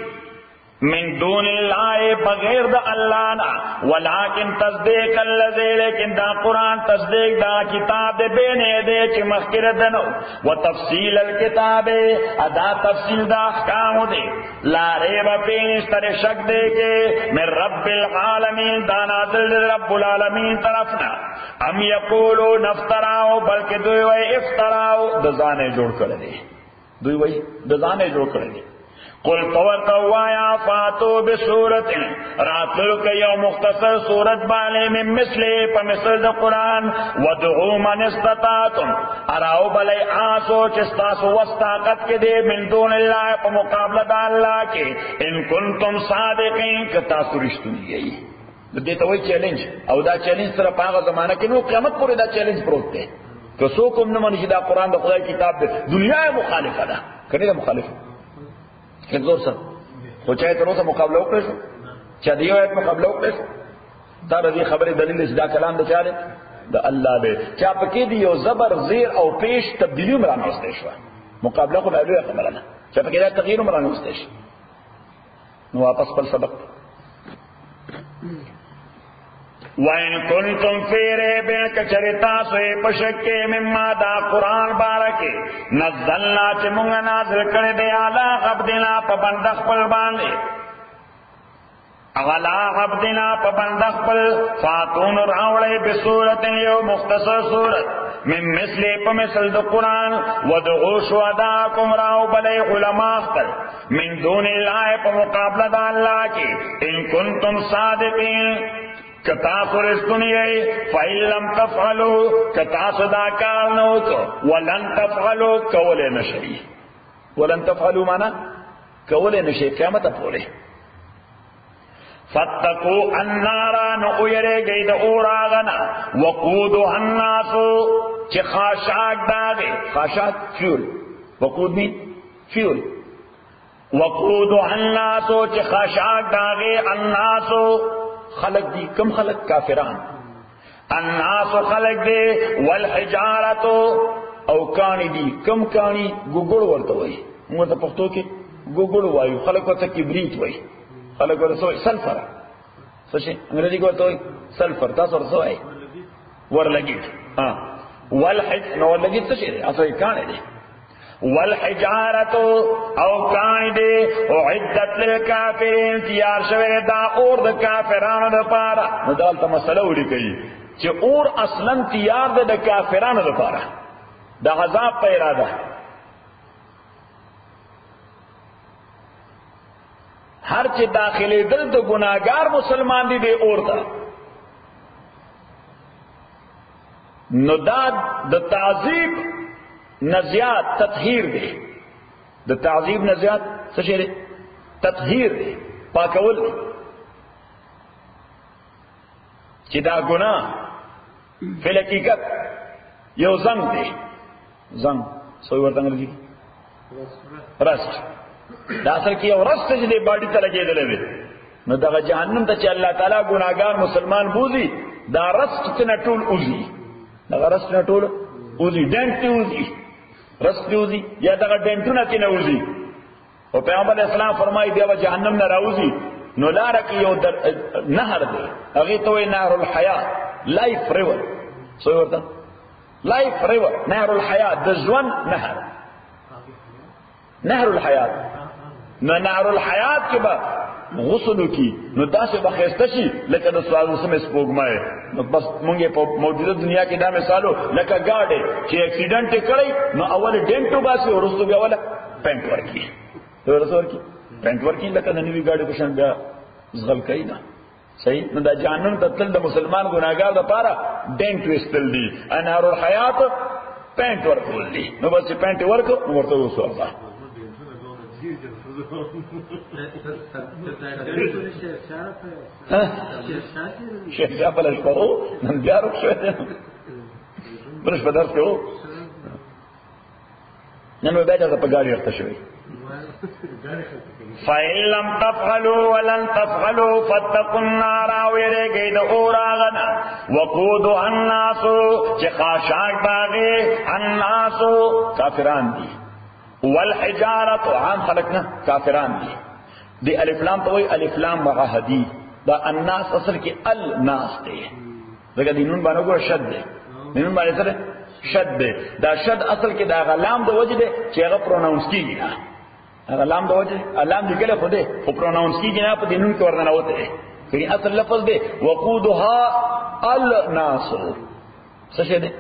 من دون اللہ بغیر دا اللہ نا ولیکن تصدیق الذی لیکن دا قرآن تصدیق دا کتاب دے بینے دے چی مخکر دنو و تفصیل الکتاب ادا تفصیل دا احکام دے لا ریب پینس تر شک دے کے من رب العالمین دا نازل دے رب العالمین طرفنا ام یقولو نفتراؤ بلکہ دوی وی افتراؤ دزانے جوڑ کردے دوی وی دزانے جوڑ کردے قل توتوایا فاتو بسورت راتلو که یو مختصر سورت بالے من مثلی پا مثل دا قرآن ودعو من استطاعتم اراؤ بلے آسو چستاسو وستاقت کے دے من دون اللہ پا مقابلہ دا اللہ کے ان کنتم صادقین کتاسو رشتنی گئی دیتا وہی چیلنج او دا چیلنج سر پاگا زمانہ کی نو قیامت پورے دا چیلنج پروت دے کہ سوکم نمانشی دا قرآن دا خدای کتاب دے دنیا مخالفہ دا کرنے دا مخالفہ کہ زور سر خو چاہے تو روسا مقابلہ اکڑے شو چاہ دیو ایت مقابلہ اکڑے شو دا رضی خبر دلیل اس دا کلام دا چاہ دے دا اللہ دے چاہ پکی دیو زبر زیر او پیش تبدیلیو مرانا استے شو مقابلہ کو بیلو یا قبرانا چاہ پکی دا تغییر مرانا استے شو نو واپس پل سبق وَإِن كُنتُمْ فِي رَيْبٍ كَچَرِتَا سوئے پشکے مما دا قرآن بارکے نزلنا چمونگا نازل کر دے علا عبدنا پبندخ پل باندے علا عبدنا پبندخ پل فاتون راوڑے بسورت یو مختصر سورت من مثلی پمثل دا قرآن ودعو شہداکم راو بلے علماء اختر من دون اللہ پمقابلہ دا اللہ کی ان کنتم صادقین کتاسو رسکنی گئی فَإِن لَمْ تَفْعَلُوا کتاسو دا کارنو کو وَلَن تَفْعَلُوا کولے نشری وَلَن تَفْعَلُوا مانا کولے نشری قیامت پولے فَاتَّقُوا النَّارَ نُعُيَرے گئی دا اوراغنا وَقُودُهَا النَّاسُ چی خاشاک داغے خاشاک فیول وقود نہیں فیول وَقُودُهَا النَّاسُ چی خاشاک داغے النَّاسُ خلق دی کم خلق کافران الناس خلق دے والحجارت او کانی دی کم کانی گگڑ ورطا ہوئی مورتا پختو کے گگڑ وائی خلق ورطا کبریت وائی خلق ورطا سوئی سلفر سوچے انگریزی کو ورطا ہوئی سلفر تاس ورطا سوئی ورلگیت ورلگیت سوچے دے اصلا کانے دے والحجارت او کانی دے اعدت للکافرین تیار شویر دا اور دا کافران دا پارا ندالتا مسئلہ اوڑی کئی چی اور اصلا تیار دا کافران دا پارا دا عذاب پیرا دا ہر چی داخلی دل دا گناہگار مسلمان دی دے اور دا نداد دا تعذیب نزیاد تطہیر دے دا تعذیب نزیاد سشیرے تطہیر دے پاکول دے چی دا گناہ فی الحقیقت یو زنگ دے زنگ سوئی ورطنگ لگی رست دا اصل کی یو رست چی دے باڑی تا لگے دلے دے نو دا جہنم تا چی اللہ تعالیٰ گناہگار مسلمان بوزی دا رست تینا ٹول اوزی دا رست تینا ٹول اوزی ڈینٹ تی اوزی رست دیوزی یا دغه ډنټونه کې نوزی او پیغمبر اسلام فرمایي بیا جهنم نه راوزی نو لار کې یو نهر دی هغه ته نهر الحیات لایف ریور سو ورته لایف ریور نهر الحیات د ژوند نهر الحیات نو نهر الحیات کې به غسل کی نو داسې بخیسته شي لکه د سوال سم سپوږمۍ. نو بس مونږ په موجوده دنیا کې دا مثالو لکه گاډي چې اکسیډنٹ کړی نو اول ډینټو باسي او وروسته بیا ولا پینټ ورکی پینټ ورکی لکه د نوې گاډي په شان بیا ځغل کوي نه. صحیح. نو دا جانن تتل د مسلمان ګناګار لپاره ډینټ وستل دي انهار الحیات پینټ ورکول دي. نو بس پینټ ورکو ورته وسو الله شیخ صاحب بلش پاو نن بیا روک شوی بلش په درس کې وو نن به بیا ته په ګاډي ورته شوی. فَإِن لَّمْ تَفْعَلُوا وَلَن تَفْعَلُوا فَاتَّقُوا النَّارَ وَيَرَيْگَئ د اور آغنا وقودها الناس چې خاشاک باغې الناس کافران دي والحجارة عام خلقنا کافران دي. دی الف لام ته وای الف لام مغهدی دا الناس اصل کې الناس دی دغه دینون باندې ګور شد دی دینون باندې سره شد دی. دا شد اصل کې دا غلام د وجه دی چې هغه پروناونس کیږي نه هغه لام د وجه علام دی کله خو دی خو پروناونس کیږي نه په دینون کې ورننه وته دی کړي اصل لفظ دی وقودها الناس څه شه دی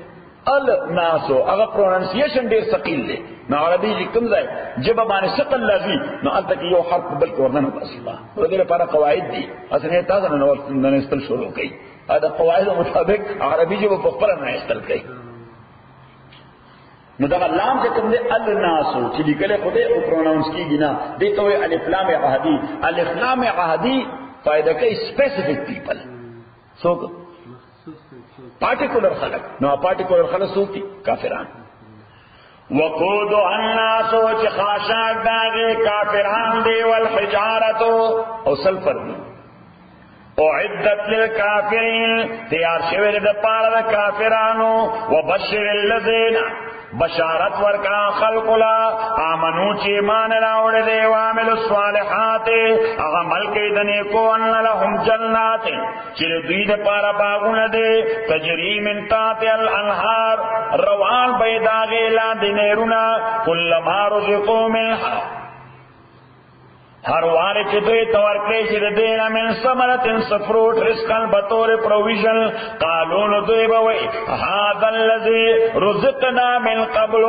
الناس هغه پرونانسیشن ډیر ثقيل دی. نو عربي چې کوم ځای جبه باندې ثقل لازم نو البته کې یو حرف بل کې ورننه بس الله په دې لپاره قواعد دي اسنه تاسو نه استل شروع کړي دا قواعد مطابق عربي جبه په خپل نه استل کړي. نو دا لام چې کوم دی الناس چې لیکل خو دې او پروناونس کیږي نه دې ته وی الف لام عهدی. الف لام عهدی فائدہ کوي سپیسیفک پیپل سو پارٹیکولر خلق. نو پارٹیکولر خلق سو کی کافران. وقود الناس چې خاشاک داغه کافران دی والحجارت او سلفر دی. اعدت للکافرین تیار شوی د پاره د کافرانو وبشر الذین بشارت ورکا خلق لا آمنو چی ایمان راوڑ دے وعمل الصالحات عمل کی دنے کو ان لهم جنات چر دوی دے پارا باغون دے تجری من تحت الانہار روان بیداغی لاندې نهرونه کلما رزقوا منها ہر وارے چې دوی تور کړی چې دینا من ثمرتن سفروت رزقن بطور پروویژن قالون دوی بوي هذا الذي رزقنا من قبل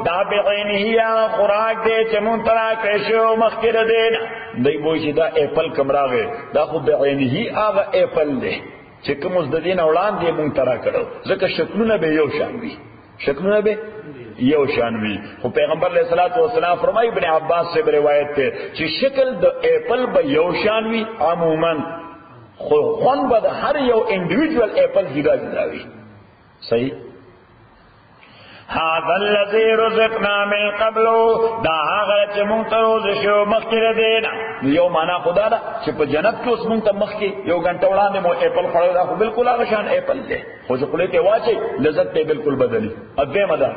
دا بعینه یا خوراک دې چې مونږ ترا کړی شو مخکې دینا دوی وایي چې دا اپل کمراغه دا خو بعینه هغه اپل دی چې کوم د دین وړاندې مونږ ترا کړو ځکه شکلونه به یو شان وي شکلونه به یو شان وی. خو پیغمبر علیہ الصلوۃ والسلام فرمای ابن عباس سے روایت ہے چې شکل د اپل به یو شان وی عموما خو خون به هر یو انډیویډوال اپل جدا جدا وی. صحیح. هذا الذي رزقنا من قبل دا هغه چې مونږ ته روز شو مخکې دینا. یو معنا خدا دا چې په جنت کې اوس مونږ ته مخکې یو غنټه وړاندې مو اپل خړل دا خو بالکل هغه شان اپل دی خو چې خپل ته واچي لذت ته بالکل بدلی. اځه مدا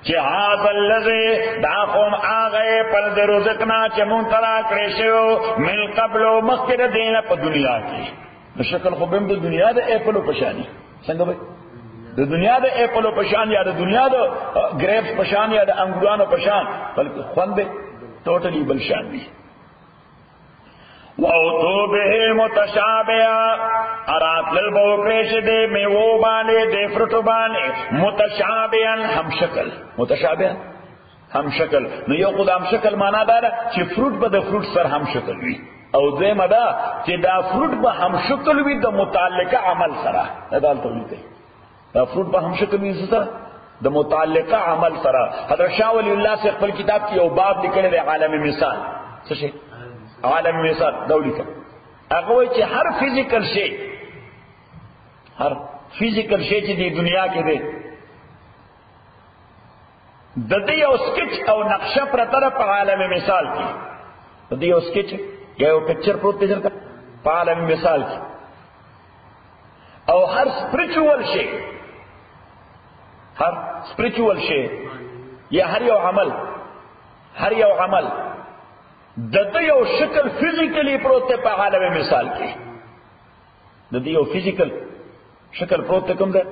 چې هذا الذي دا قوم هغه اپل د رزقنا چې مونږ ته راکړې شو من قبل مخکې دینا په دنیا کې. نو شکل خو به د دنیا د اپل په شانی څنګه وي د دنیا د اپلو پشان یا د دنیا د گریپس پشان یا د انګورانو پشان بلکې خوند به ټوټلی بل شان وي. واوتو به متشابها ارات للبوکریش دے میوو بانے دے فرٹو بانے متشابهن هم شکل متشابه هم شکل. نو یو خود هم شکل مانا دارا چې فروٹ به د فروٹ سر هم شکل وي او دویمه دا چې دا فروٹ به هم شکل وي د متعلقه عمل سره دال تولیږي دا فروٹ به هم شکل وي سره د متعلقه عمل سره. حضرت شاه ولی الله سے خپل کتاب کې یو باب لیکلی دی عالم مثال څه شي عالم مثال دولی کا هغه وایي چې هر فزیکل شی چې د دنیا کې دی د دې یو سکیچ او نقشه پر طرف په عالم مثال کې د دې یو سکیچ یا یو پکچر پروت دی په عالم مثال کې او هر سپریچوال شی یا هر یو عمل د دې یو شکل فزیکلی پروت په عالم مثال کې د دې یو فزیکل شکل پروت کوم ده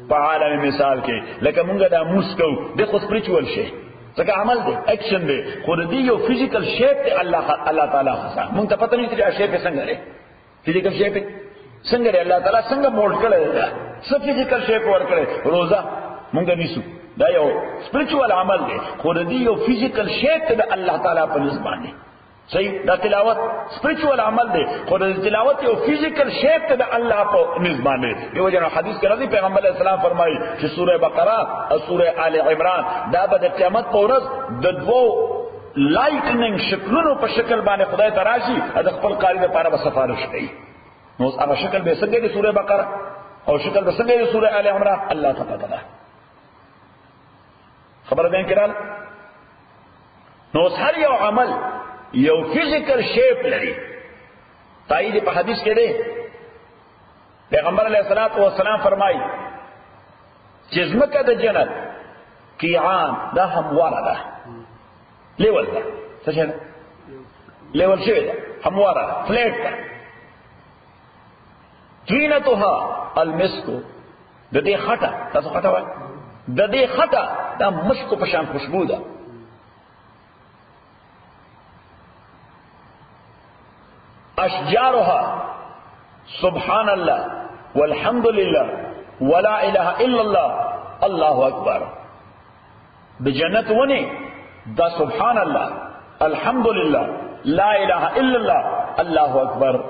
په عالم مثال کې لکه مونږ دا موس کو د خو سپریچوال شی ځکه عمل دی اکشن دی خو د دې یو فزیکل شیپ ته الله تعالی خاصه مونږ ته پته نشته چې شیپ څنګه دی فزیکل شیپ څنګه دی الله تعالی څنګه موډ کړی دی څه فزیکل شیپ ورکړي روزه مونږ نیسو دا یو سپریچوال عمل دی خو د دې یو فزیکل شیپ ته الله تعالی په نسبت دی صحیح دا تلاوت سپریچوال عمل دی خو د تلاوت یو فزیکل شیپ ته الله په نسبت دی یو جنا حدیث کې راځي پیغمبر علیه السلام فرمایي چې سوره بقره او سوره آل عمران دا به د قیامت په ورځ د دوو لایټنینګ شکلونو په شکل باندې خدای ته راشي د خپل قاری لپاره به سفارش کوي نو هغه شکل به څنګه د سوره بقره او شکل به څنګه د سوره آل عمران الله تعالی تعالی خبر ده کړه نو هر یو عمل یو فزیکل شیپ لري تایید په حدیث کې ده پیغمبر علیه الصلاۃ والسلام فرمایي چې زمکه د جنت قیعان دا همواره ده لیول ده څه شي لیول شوی ده همواره ده فلیټ ده طینتها المسک د دې خټه تاسو خټه وایي د دې خټه دا مشک په شان خوشبو ده اشجارها سبحان الله والحمد لله ولا اله الا الله الله اکبر بجنت ونی دا سبحان الله الحمد لله لا اله الا الله الله اکبر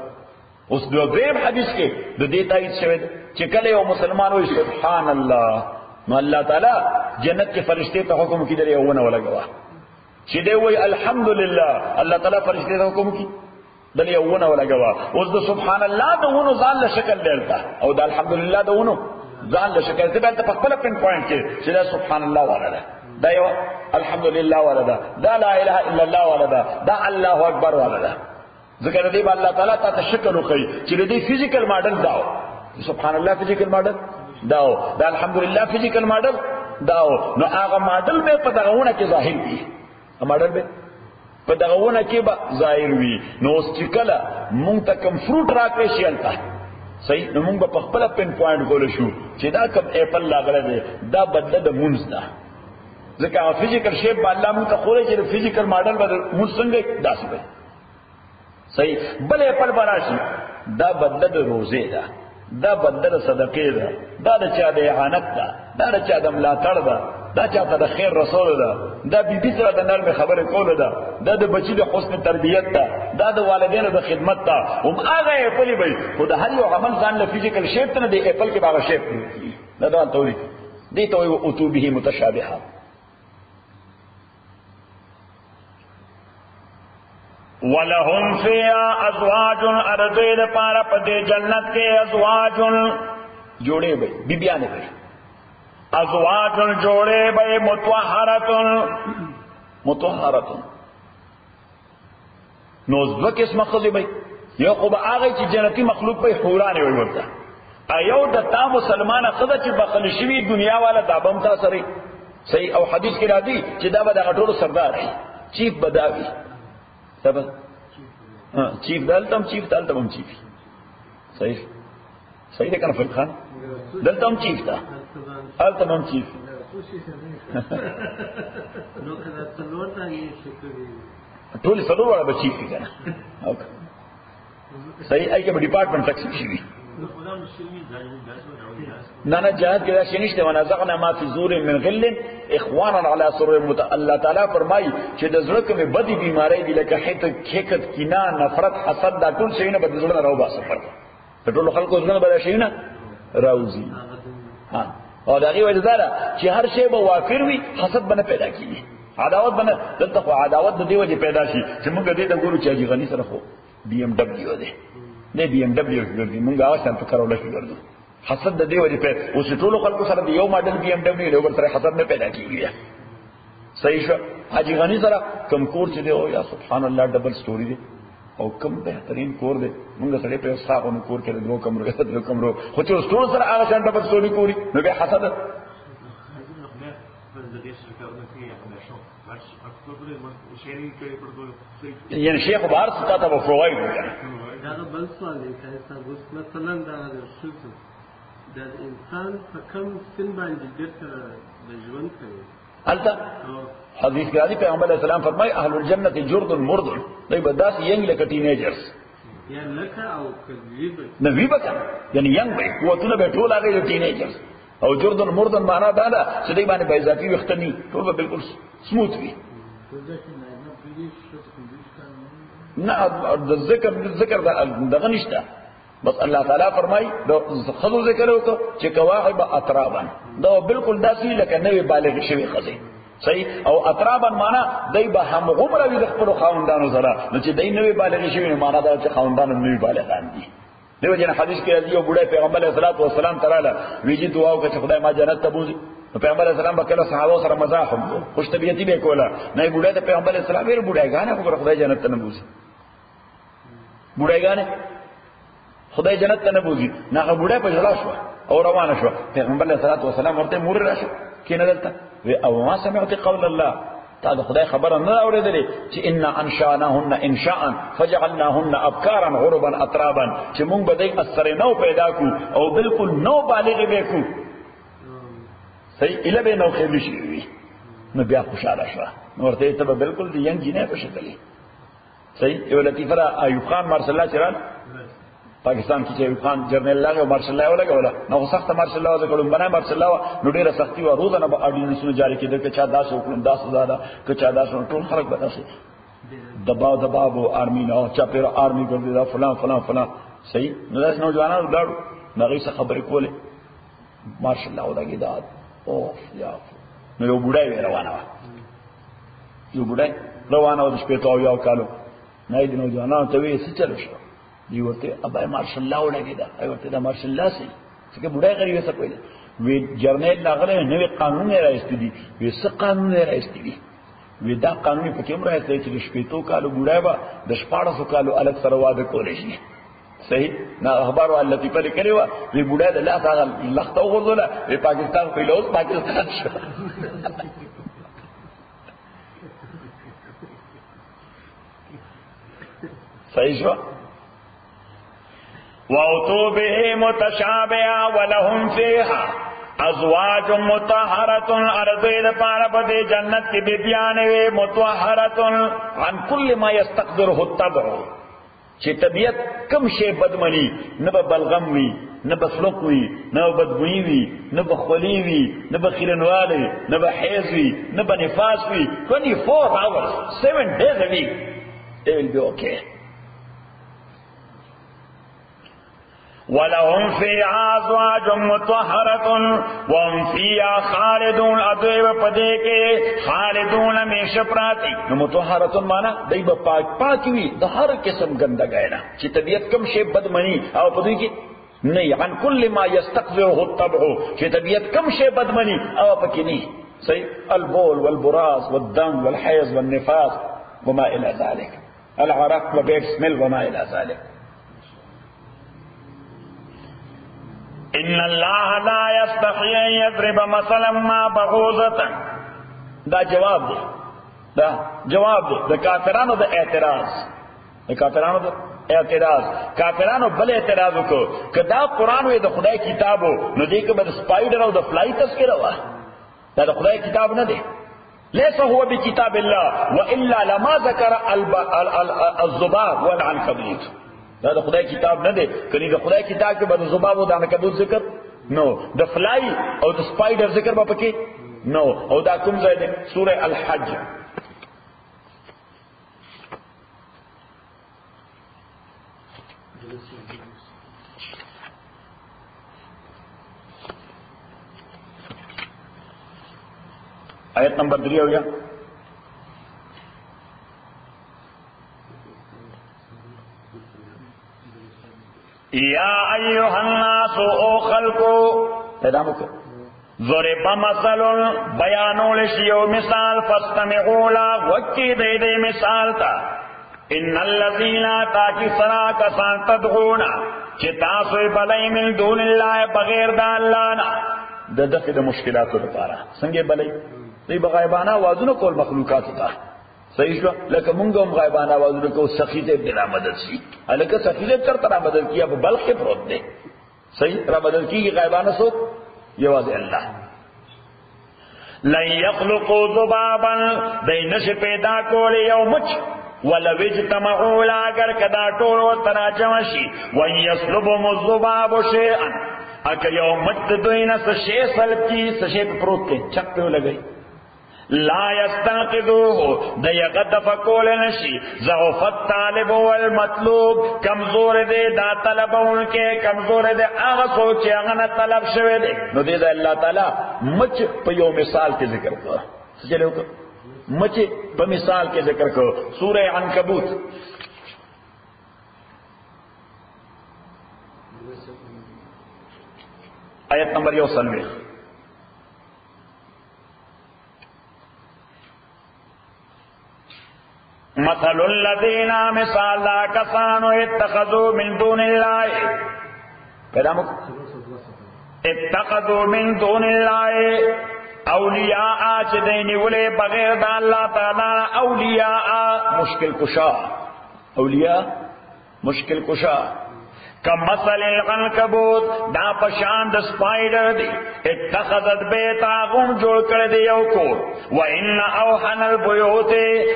اوس د دې حدیث کې د دې تایید شوی چې کله یو مسلمان وي سبحان الله نو الله تعالی جنت کې فرشتي ته حکم کې درې ونه ولګوا چې دی وای الحمدلله الله تعالی فرشتي ته حکم کې درې ونه ولګوا اوس د سبحان الله د ونه ځان له شکل لرته او د الحمدلله د ونه ځان له شکل ته به په خپل پن پوینټ کې چې دا سبحان الله ولاده دا یو الحمدلله ولاده دا لا اله الا الله ولاده دا الله اکبر ولاده ذکر دې الله تعالی ته شکل وکي چې دې فزیکل ماډل داو سبحان الله فزیکل ماډل داو دا الحمدلله فزیکل ماډل داو نو هغه ماډل به په دغهونه کې ظاهر وي ماډل به په دغهونه کې به ظاهر وي نو استقلا مونږ ته کوم فروټ راکړي شي الته صحیح نو مونږ په خپل پن پوینټ کول شو چې دا کوم اپل لاغله دی دا بدله د مونږ ده ځکه فزیکل شیپ الله مونږ ته خوري چې فزیکل ماډل به مونږ څنګه داسې وي صحیح بل اپل براشي دا بدله د روزه ده دا بدل صدقې ده دا د چا د اعانت ده دا د چا د ملاتړ ده دا چا ته د خیر رسول ده دا بیبي سره د نرم خبرې کول ده دا د بچی د حسن تربیت ده دا د والدینو د خدمت ده هم هغه اپل وي خو د هر یو عمل ځان له فزیکل شیپ ته نه دی اپل کې باغ شیپ دا ډول تولی دي ته وي او تو به متشابهه ولهم فيها ازواج ارض پارا پدے جنت کے ازواج جوڑے بھائی بیبیانے بھائی ازواج جوڑے بھائی متطہرۃ نو دو قسم خذ بھائی یو خو به هغه چې جنتی مخلوق په حورانه وي ورته ایو د تا مسلمان خذ چې بخل شوی دنیا والا دابم تا سره صحیح او حدیث کې راځي چې دا به د غټولو سردار شي چیف بداوی تبا چیف دلتم چیف دلتم چیف صحیح صحیح ده کنه فرق خان دلتم چیف ده دلتم چیف نو کله څلور ته یې شکر ټول څلور وړه بچی کی کنه صحیح ای کې ډپارټمنټ تقسیم شي نه جهاد کې دا شي نشته ونازعنا ما فی زور من غل اخوانا علی سرور الله تعالی فرمایي چې د زړه کې بدی بیماری دي لکه حقیقت کینا نفرت حسد دا ټول شي نه بدل زړه راو باسه پر ټول خلکو زړه بدل شي نه راوځي ها او دا غي وجه دا چې هر شی به وافر وي حسد بنه پیدا کیږي عداوت بنه دلته خو عداوت د دې وجه پیدا شي چې موږ دې د ګورو چې غنی سره خو بي ام دبليو ده نه بي ام دبليو ګرځي موږ هغه څنګه کارول شي ګرځو حسد د دې وجه په اوس ټول خلکو سره د یو ماډل بي ام دبليو له بل سره حسد نه پیدا کیږي صحیح شو حاجی غنی سره کم کور چې دی او یا سبحان الله ډبل سٹوری دی او کم بهترین کور دی موږ سره په صاحبونو کور کې دوه کمرو درو کمرو خو چې ټول سره هغه څنګه ډبل سٹوری کوي نو به حسد یعنی شیخ بار ستا ته پرووایډ وکړي دا بل سوال دی چې تاسو مثلا دا شوڅ د انسان په کوم سن باندې د ژوند کوي البته حدیث کې راځي پیغمبر علیہ السلام فرمایي اهل الجنه جرد مرد دوی بداس ینګ لکه ټینیجرز یا لکه او کذیب نبی بکا یعنی ینګ به قوتونه به ټول هغه ټینیجرز او جرد مرد معنا دا ده چې دوی باندې به اضافي وختنی ټول به بالکل سموث وي نه د ذکر دغه نشته بس الله تعالی فرمای د خذو ذکر وکړه چې کواعب اطرابا دا بالکل داسې لکه نوې بالغ شوی خزه صحیح او اطرابا معنا دای به هم عمر وي د خپل خاوندانو سره نو چې دای نوې بالغ شوی معنا دا چې خاوندانو نوې بالغان دي دیو جن حدیث کې یو بډای پیغمبر علیه الصلاۃ والسلام تعالی ویجی دعا وکړه چې خدای ما جنت ته بوزي پیغمبر علیه السلام وکړه صحابه سره مزاح هم خوش طبیعتی به کوله نه بډای ته پیغمبر علیه السلام یې بډایګانه وکړه خدای جنت ته نه بوزي بډایګانه خدای جنت ته نه بوزي نه بډای په جلا شو او روانه شو پیغمبر علیه الصلاۃ والسلام ورته مور راشو کینه دلته او ما سمعت قول الله تا د خدای خبره نه اورېدلې چې ان انشانهن انشاء فجعلناهن ابکارا غربا اطرابا چې مونږ به دې اثر نو پیدا کو او بالکل نو بالغ به کو صحیح اله به نو خېل شي وي نو بیا خوشاله شو ورته ته بالکل دی ینګ جنې په شکل صحیح یو لطیفه را ایوب خان مارشل الله چرال پاکستان کې ایوب خان جرنیل لاغه مارشل الله ولا نو سخت مارشل الله وکړم بنا مارشل الله نو ډیره سختي و روزانه به اډینسونه جاری کېدل چې چا 10 وکړم 10000 که چا 10 ټول خلک به تاسو دباو آرمی نه چا پیر آرمی ګرځي دا فلان صحیح نو داس نوجوانانو لاړو نغې څه خبرې کولې مارشل الله ولګي دا او یا نو یو بډای روانه و د شپې ته یو کالو نه دي نوجوانانو ته وی څه چلو شو دی ورته ابا مارشل الله ولګي دا ورته دا مارشل الله سي چې بډای غریو څه کوي وی جرنیل لاغله نوې قانون راځي دي وی څه قانون راځي دي وی دا قانون په کوم راځي چې شپې تو کالو بډای با د 1400 کالو الګ سره واده کولې شي صحیح نا اخبار والتي پر کړي وا وی بډای د الله تعالی لخته وغورځوله وی پاکستان په لوز پاکستان شو صحیح شو وَأُتُوا بِهِ مُتَشَابِهًا وَلَهُمْ فِيهَا أَزْوَاجٌ مُطَهَّرَةٌ أَرْضِي دَپارَ بَدِي جنت کی بیبیان وی مُطَهَّرَةٌ عن كل ما يستقدره الطبع چې طبیعت کم شی بدمنی نه به بلغم وی نه به فلق وی نه به بدبوئی وی نه به خلی وی نه به خیرنواله نه به حیض وی نه به نفاس وی 24 hours 7 days a week they will be okay وَلَهُمْ فِيهَا أَزْوَاجٌ مُطَهَّرَةٌ وَهُمْ فِيهَا خَالِدُونَ ادوی پدې کې خالدون همیشه پراتی نو مطهرۃ معنا دای په پاک وي د هر قسم ګندګای نه چې طبیعت کم شی بدمنی او پدې کې نه عن كل ما يستقذره الطبع چې طبیعت کم شی بدمنی او پکې نه صحیح البول والبراز والدم والحيض والنفاس وما الى ذلك العرق وبيد سمل وما الى ذلك ان الله لا يستحي ان يضرب مثلا ما بعوضه دا جواب دی د کافرانو د اعتراض کافرانو بل اعتراض وکړو کدا قران وې د خدای کتابو نو دې کې بل سپایډر او د فلای تذکرہ وا دا د خدای کتاب نه دی ليس هو بكتاب الله والا لما ذكر الذباب والعنكبوت دا د خدای کتاب نه دی کله د خدای کتاب کې به زباب او د عنکبوت ذکر نو د فلای او د سپایډر ذکر به پکې نو او دا کوم ځای دی سوره الحج آیت نمبر 3 ہو گیا یا ایها الناس او خلقو پیدامو کر ضرب مثل بیانول شیو مثال فاستمعوا لا وکی دے مثال تا ان الذین تاکی سرا کسان تدعونا چی تاسوی بلائی من دون اللہ بغیر دا اللہ نا دفع دا مشکلاتو دپارا سنگے بلائی دی بغایبانا وازونو کول مخلوقاتو تا صحیح شو لکه مونږ هم غایبانه وازونه کو سخیزه بلا مدد شي الکه سخیزه تر تر مدد کیه په بلخ کې پروت دی صحیح را مدد کیږي غایبانه سو یوازې الله لن یخلقوا ذبابا دی نش پیدا کولی یو مچ ولو اجتمعوا لا اگر کدا ټول ورته راجمع شي وان یسلبهم الذباب شیئا اکه یو مچ دوی نه څه شی سلب کی څه شی پروت دی چک په لګي لا یستنقذوه د یغدف کول نشي ضعف الطالب والمطلوب کمزور دی دا طلبون کې کمزور دی هغه سوچ هغه نه طلب شوی دی نو دې الله تعالی مچ په یو مثال کې ذکر کړه څه چلو مچ په مثال کې ذکر کړه سورہ عنکبوت آیت نمبر 91 مثل الذین مثال لا کسانو اتخذوا من دون اللہ اتخذوا من دون اللہ اولیاء چدینی ولے بغیر دا اللہ تعالی اولیاء مشکل کشا اولیاء مشکل کشا کمثل العنکبوت دا پشان د سپایډر دی اتخذت بیتا غم جوړ کړی دی یو کور و ان اوحن البیوت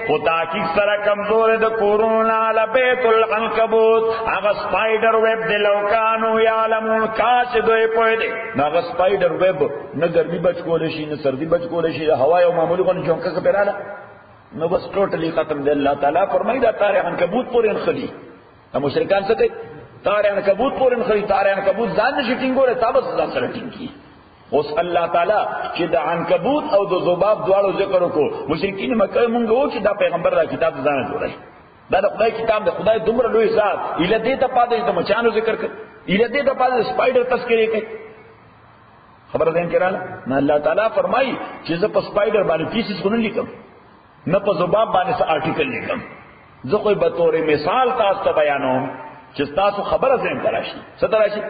خدا کی سره کمزور د کورونه لبیت العنکبوت هغه سپایډر ویب د لوکانو یعلمون کاش دوی پوی دی هغه سپایډر ویب نه ګرمي بچ کول شي نه سردی بچ کول شي هوا یو معمولی غون جونکه کپراله نو بس ټوټلی ختم دی الله تعالی فرمایي دا تاریخ عنکبوت پورې انخلی مشرکان څه کوي تار عنکبوت پورن خری تار عنکبوت ځان نشي ټینګوره تابس ځان سره ټینګي اوس الله تعالی چې د عنکبوت او د ذباب دواړو ذکر وکړو مشرکین مکه مونږ وو چې دا پیغمبر را کتاب ځان جوړای دا د خدای کتاب د خدای دومره لوی ذات اله دې ته پاتې د مچانو ذکر کړ اله دې ته پاتې سپایډر تذکرې کوي خبر ده کړه نه الله تعالی فرمایي چې زه په سپایډر باندې پیسز غون لیکم نه په ذباب باندې څه آرټیکل لیکم زه خو به تور مثال تاسو ته بیانوم چې تاسو خبره زم تراشي ستراشي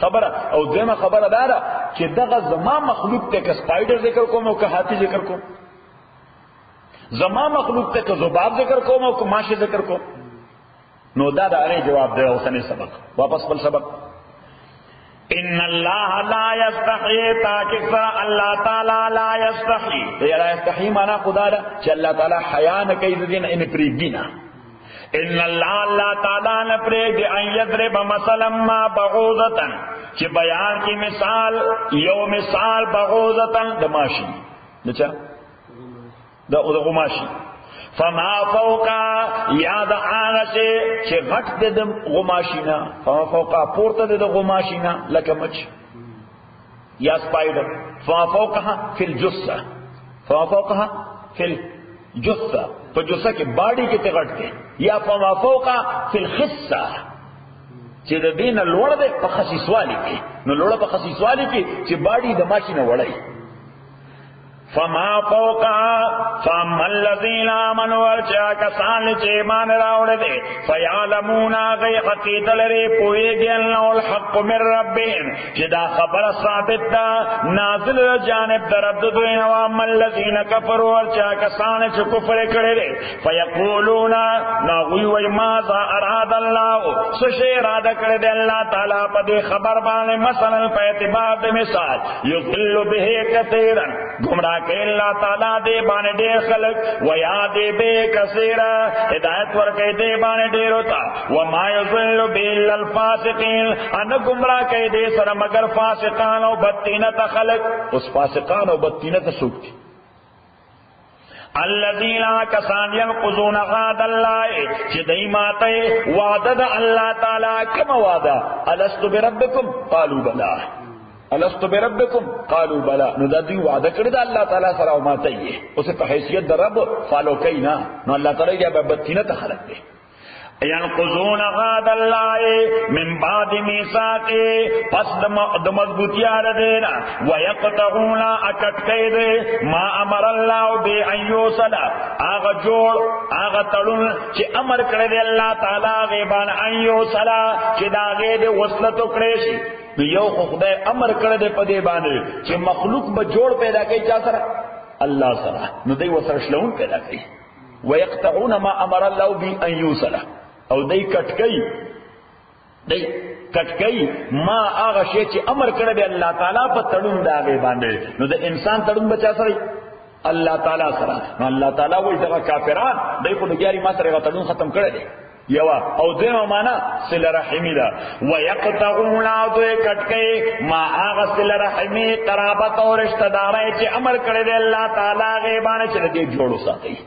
خبره او دغه خبره دارا چې دغه زما مخلوق ته ک سپایډر ذکر کوم او ک هاتی ذکر کوم زما مخلوق ته ک ذباب ذکر کوم او ک ماشه ذکر کوم نو دا اره جواب دی او سنه سبق واپس بل سبق ان الله لا یستحی تاکہ اللہ تعالی لا یستحی لا یستحی معنا خدا دا چې الله تعالی حیا نه کوي دین ان پریګینا ان اللہ تعالی نے پریگ ان یضرب مثلا ما بعوضتا کہ بیان کی مثال یو مثال بعوضتا دماشی نچا دا غماشی فما فوقا یاد آغا سے چھ غٹ دے دم غماشینا فما فوقا پورتا دے دم غماشینا لکا مچ یا سپائڈر فما فوقا فی الجسہ فما فوقا فی الجسہ تو جسہ کی باڈی کی تغٹ دے یا فما فوقا فی الخصہ چې د دین لوړ ده په خصیصوالی کې نو لوړ په خصیصوالی کې چې باډي د ماشینه وړي فما فوقا فاما الذين آمنوا ورچا کسان چې ایمان راوړل دي فیعلمون غی حقیقت لري پوهیږي انه الحق من ربهم چې دا خبره ثابت ده نازل جانب در رب دوی او اما الذين كفروا ورچا کسان چې کفر کړي دي فیقولون نغوی وای ماذا اراد الله سشی اراده کړی دی الله تعالی په دې خبر باندې مثلا په اعتبار د مثال یضل به کثیرا گمراہ کہ اللہ تعالیٰ دے بانے دیر خلق ویا دے بے کثیرہ ہدایت ورکے دے بانے دیر ہوتا وما یضل بیل الفاسقین ان گمراہ کہ دے سر مگر فاسقان و بدتینت خلق اس فاسقان و بدتینت سوکتی الذین کسان ينقضون عهد الله چې دای ماته وعده د الله تعالی کوم وعده الست بربکم قالوا بلا الست بربکم قالوا بلا نو د دې وعده کړی د الله تعالی سره او ماته یې اوس په حیثیت د رب فالو کینا نو الله تعالی یا بدتینه خلق دی ینقضون عهد الله من بعد میثاقه پس د مضبوطیار دینا ويقطعون اکټید ما امر الله به ان یوصل اغه جوړ اغه تړون چې امر کړی دی الله تعالی غیبان ان یوصل چې دا غې د وصلت کړی شي یو خدای امر کړی دی په دې باندې چې مخلوق به جوړ پیدا کوي چا سره الله سره نو دوی وسره شلون پیدا کوي ويقطعون ما امر الله به ان يوصل او دای کټکای دی کټکئی ما هغه شی چې امر کړی دی الله تعالی په تړون دا غي باندې، نو د انسان تړون بچا سره الله تعالی سره. نو الله تعالی وایي دغه کافران دای په لګیاري ما سره تړون ختم کړی دی. یوا او دیمه معنا صله رحمی ده. ويقطعون عدو کټکئی ما هغه صله رحمی قرابت او رشتہ دارای چې امر کړی دی الله تعالی غي باندې چې دې جوړو ساتي،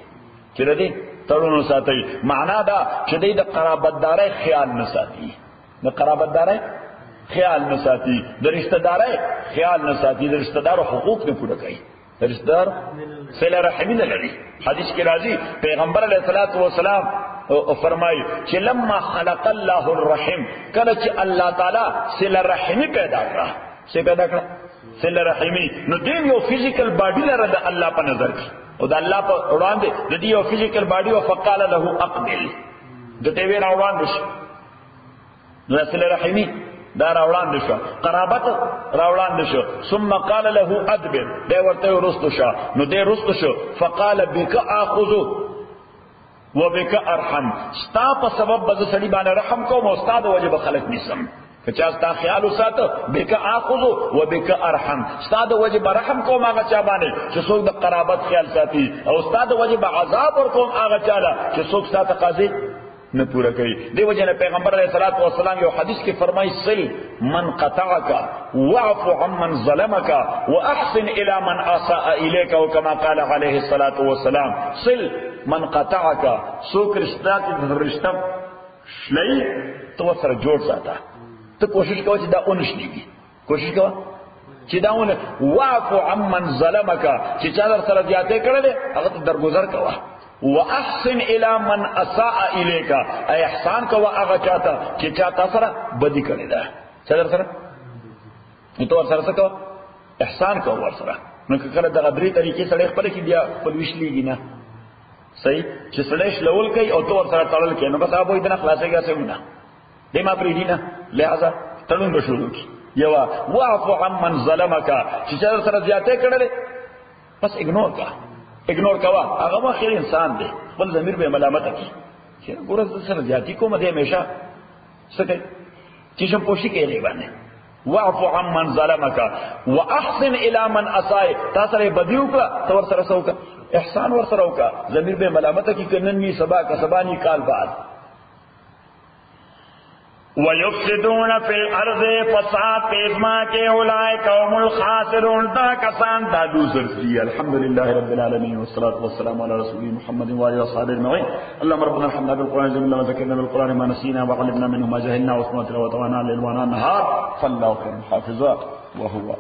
چې دې تړون ساتي. معنا دا چې دې د قرابت دارای خیال نه ساتي، د قرابت دارای خیال نه ساتي، د رشتہ دارای خیال نه ساتي، د رشتہ دارو حقوق نه پوره کوي، د رشتہ دار صله رحمی نه لري. حدیث کې راځي پیغمبر علیه الصلاۃ والسلام فرمایي چې لما خلق الله الرحم، کله چې الله تعالی صله رحمی پیدا کړه، څه پیدا کړه؟ صله رحمی. نو دین یو فزیکل باډی لري د الله په نظر کې، او د الله په وړاندې د دې یو فزیکل باډی او فقال له اقبل، د دې وی راوړاندې شو. نو صله رحمی دا راوړاندې شو، قرابت راوړاندې شو. ثم قال له ادبر، دا ورته ورستو شو. نو دې رستو شو. فقال بك اخذ وبك ارحم، ستا په سبب بز سړي باندې رحم کوم او استاد وجب خلق نسم. کچا ستا خیال وساته بك اخذ وبك ارحم، استاد وجب رحم کوم هغه چا باندې چې څوک د قرابت خیال ساتي، او استاد وجب عذاب ور کوم هغه چا چې څوک ستا تقاضي نه پورا کوي. دیو جن پیغمبر علیہ الصلوۃ والسلام یو حدیث کې فرمایي صل من قطعك واعف عمن ظلمك واحسن الى من اساء اليك، او كما قال عليه الصلوۃ والسلام صل من قطعك، سو کرشتا کی رشتہ شلئی تو سره جوړ ساته. ته کوشش کوه چې دا اونشلېږي، کوشش کوه چې دا ونه. واعف عمن ظلمك، چې چا در سره زیاته کړل هغه ته درگذر کوه. واحسن الى من اساء اليك، اي احسان کو هغه چاته چې چاته سره بدی کړی ده. څنګه سره نو ور سره څه احسان کو ور سره. نو کله د غدري طریقې سره خپل کې بیا خپل وشلېږي نه صحیح، چې سړی شلول کوي او تو ور سره تړل کوي، نو بس هغه وایي دنه خلاصېږي څنګه دې ما پرې دینه، لہذا تړون به شروع کی. یوا واعف عمن ظلمك، چې چا سره زیاته کړل بس اګنور کا، اګنور کوا. هغه مخیر انسان دی، خپل ضمیر به ملامت کوي چې ګوره سره زیاتی کوم دې همیشه څه چې شم پوښی کوي باندې. واعف عمن ظلمك واحسن الى من اساء، تاسو یې بدیو کا تور سره سوکا احسان ور سره وکا، ضمیر به ملامت کی کنن می سبا کا سبانی کال بعد. وَيُفْسِدُونَ فِي الْأَرْضِ، فساد پیزما کے اولئک هم الخاسرون، دا کسان دا لوزر دی. الحمدللہ رب العالمین والصلاة والسلام على رسول محمد وآله وصحبه أجمعين. اللهم ربنا ارحمنا بالقرآن جميعا وذكرنا بالقرآن ما نسينا وعلمنا منه ما جهلنا واسمعنا تلاوته وانا الليل وانا النهار، فالله خير حافظا وهو